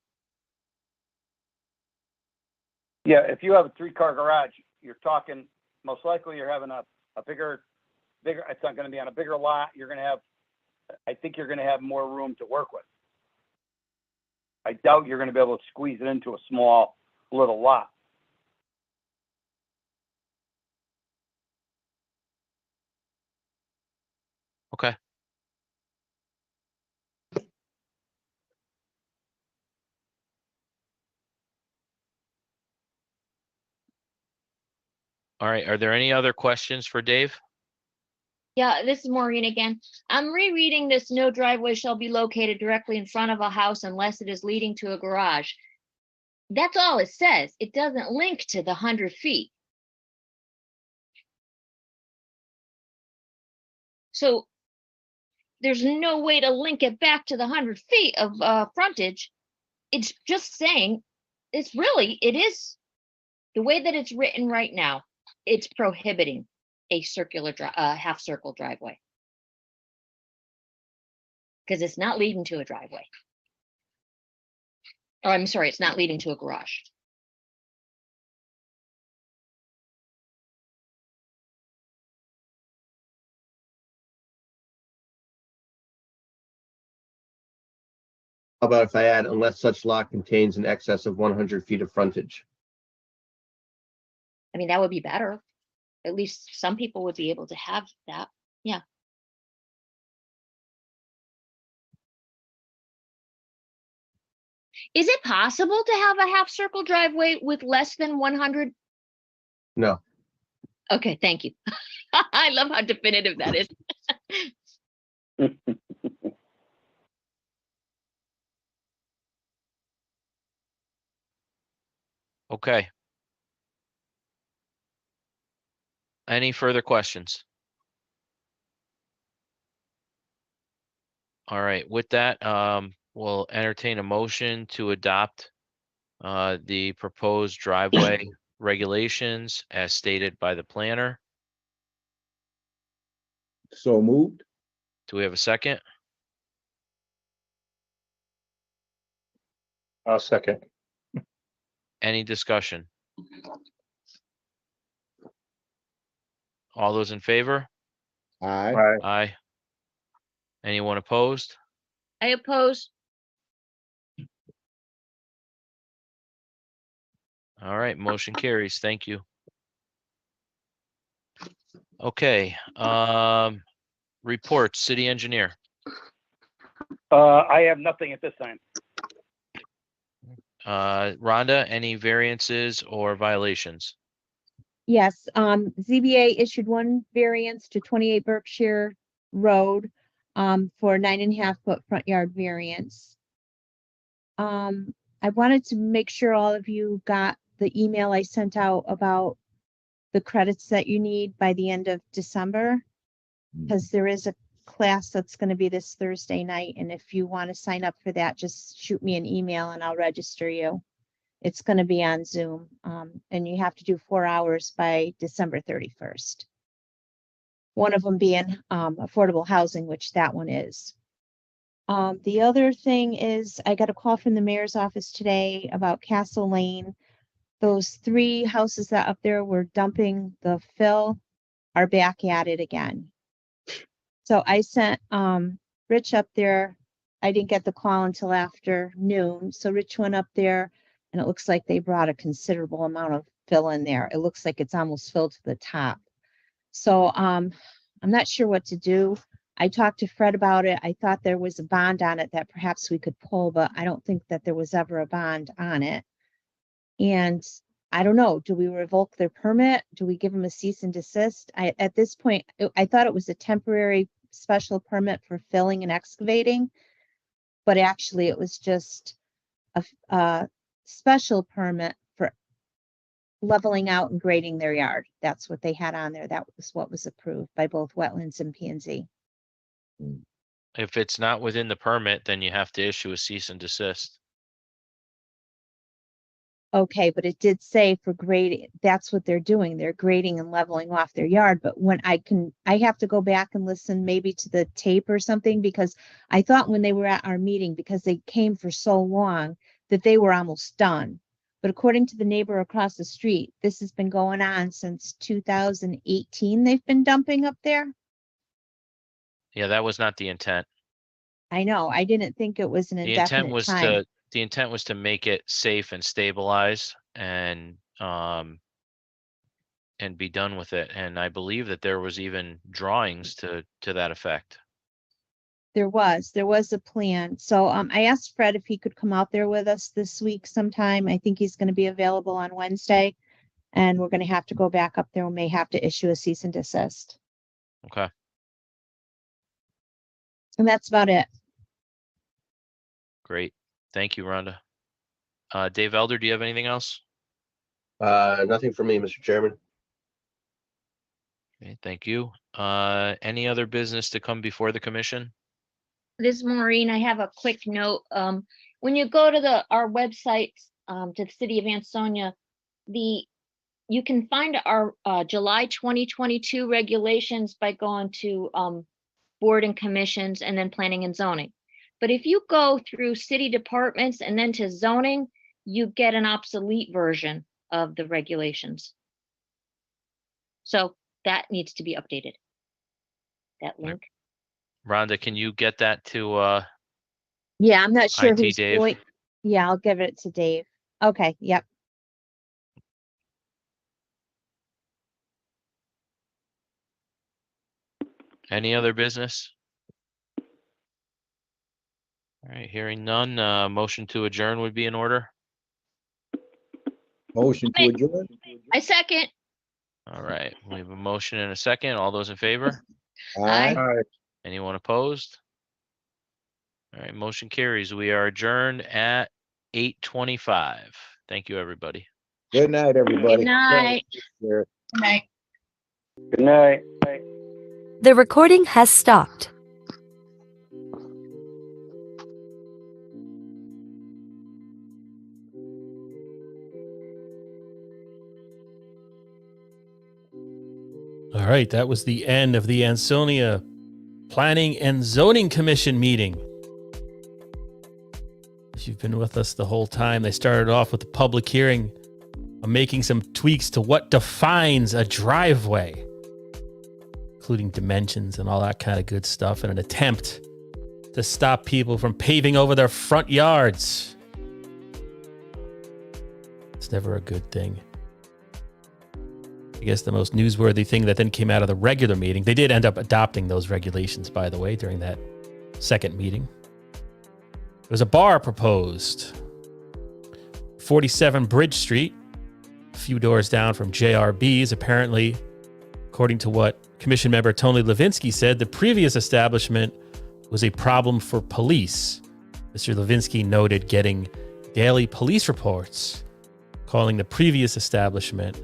Yeah, if you have a 3-car garage, you're talking, most likely you're having a bigger, it's not going to be on a bigger lot. I think you're going to have more room to work with. I doubt you're going to be able to squeeze it into a small little lot. Okay. All right. Are there any other questions for Dave? Yeah, this is Maureen again. I'm rereading this: no driveway shall be located directly in front of a house unless it is leading to a garage. That's all it says. It doesn't link to the 100 feet. So there's no way to link it back to the 100 feet of frontage. It's just saying it is the way that it's written right now. It's prohibiting a circular half circle driveway because it's not leading to a driveway. Oh, I'm sorry, it's not leading to a garage. How about if I add, unless such lot contains an excess of 100 feet of frontage? I mean, that would be better. At least some people would be able to have that. Yeah. Is it possible to have a half circle driveway with less than 100? No. Okay, thank you. I love how definitive that is. Okay. Any further questions? All right. With that, we'll entertain a motion to adopt the proposed driveway regulations as stated by the planner. So moved. Do we have a second? I'll second. Any discussion? All those in favor? Aye. Aye. Aye. Anyone opposed? I oppose. All right, motion carries. Thank you. Okay, reports, city engineer. I have nothing at this time. Rhonda, any variances or violations? Yes, ZBA issued one variance to 28 Berkshire Road for 9.5-foot front yard variance. I wanted to make sure all of you got the email I sent out about the credits that you need by the end of December, because there is a class that's going to be this Thursday night, and if you want to sign up for that, just shoot me an email and I'll register you. It's going to be on Zoom, and you have to do 4 hours by December 31st. One of them being affordable housing, which that one is. The other thing is I got a call from the mayor's office today about Castle Lane. Those 3 houses that up there were dumping the fill are back at it again. So I sent Rich up there. I didn't get the call until after noon. So Rich went up there and it looks like they brought a considerable amount of fill in there. It looks like it's almost filled to the top. So I'm not sure what to do. I talked to Fred about it. I thought there was a bond on it that perhaps we could pull, but I don't think that there was ever a bond on it. And I don't know, do we revoke their permit? Do we give them a cease and desist? At this point, I thought it was a temporary special permit for filling and excavating, but actually it was just a special permit for leveling out and grading their yard. That's what they had on there. That was what was approved by both wetlands and P&Z. If it's not within the permit, then you have to issue a cease and desist. Okay, but it did say for grading, that's what they're doing. They're grading and leveling off their yard. But when I have to go back and listen maybe to the tape or something, because I thought when they were at our meeting, because they came for so long, that they were almost done. But according to the neighbor across the street, this has been going on since 2018. They've been dumping up there. Yeah, that was not the intent. I know. I didn't think it was an The intent indefinite was time. the intent was to make it safe and stabilize and be done with it. And I believe that there was even drawings to that effect. There was a plan. So I asked Fred if he could come out there with us this week sometime. I think he's going to be available on Wednesday, and we're going to have to go back up there. We may have to issue a cease and desist. Okay. And that's about it. Great. Thank you, Rhonda. Dave Elder, do you have anything else? Nothing for me, Mr. Chairman. Okay, thank you. Any other business to come before the commission? This is Maureen. I have a quick note. When you go to our website, to the city of Ansonia, you can find our July 2022 regulations by going to board and commissions and then planning and zoning. But if you go through city departments and then to zoning, you get an obsolete version of the regulations. So that needs to be updated. That link. Rhonda, can you get that to Yeah, I'm not sure IT who's Dave? going. Yeah, I'll give it to Dave. Okay, yep. Any other business? All right, hearing none, motion to adjourn would be in order. Motion to adjourn? I second. All right, we have a motion and a second. All those in favor? Aye. Anyone opposed? All right, motion carries. We are adjourned at 8:25. Thank you, everybody. Good night, everybody. Good night. Good night. Good night. The recording has stopped. All right, that was the end of the Ansonia Planning and Zoning Commission meeting. If you've been with us the whole time, they started off with a public hearing on making some tweaks to what defines a driveway, including dimensions and all that kind of good stuff, in an attempt to stop people from paving over their front yards. It's never a good thing. I guess the most newsworthy thing that then came out of the regular meeting, they did end up adopting those regulations, by the way, during that second meeting. There was a bar proposed. 47 Bridge Street, a few doors down from JRB's. Apparently, according to what Commission member Tony Levinsky said, the previous establishment was a problem for police. Mr. Levinsky noted getting daily police reports, calling the previous establishment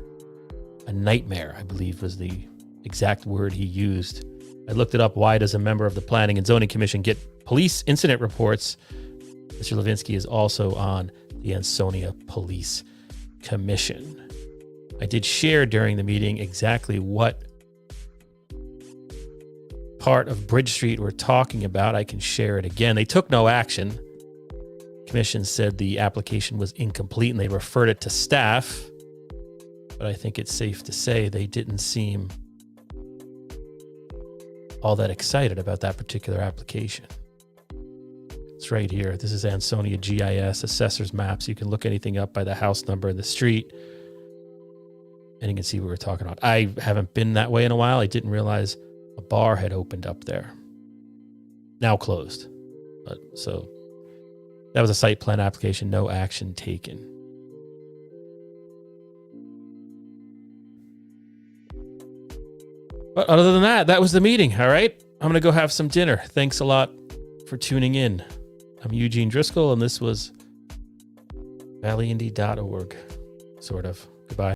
a nightmare, I believe was the exact word he used. I looked it up. Why does a member of the Planning and Zoning Commission get police incident reports? Mr. Levinsky is also on the Ansonia Police Commission. I did share during the meeting exactly what part of Bridge Street we're talking about. I can share it again. They took no action. Commission said the application was incomplete and they referred it to staff. But I think it's safe to say they didn't seem all that excited about that particular application. It's right here. This is Ansonia GIS, assessor's maps. You can look anything up by the house number and the street, and you can see what we're talking about. I haven't been that way in a while. I didn't realize a bar had opened up there. Now closed. So that was a site plan application, no action taken. But other than that, that was the meeting. All right. I'm going to go have some dinner. Thanks a lot for tuning in. I'm Eugene Driscoll, and this was valleyindy.org, sort of. Goodbye.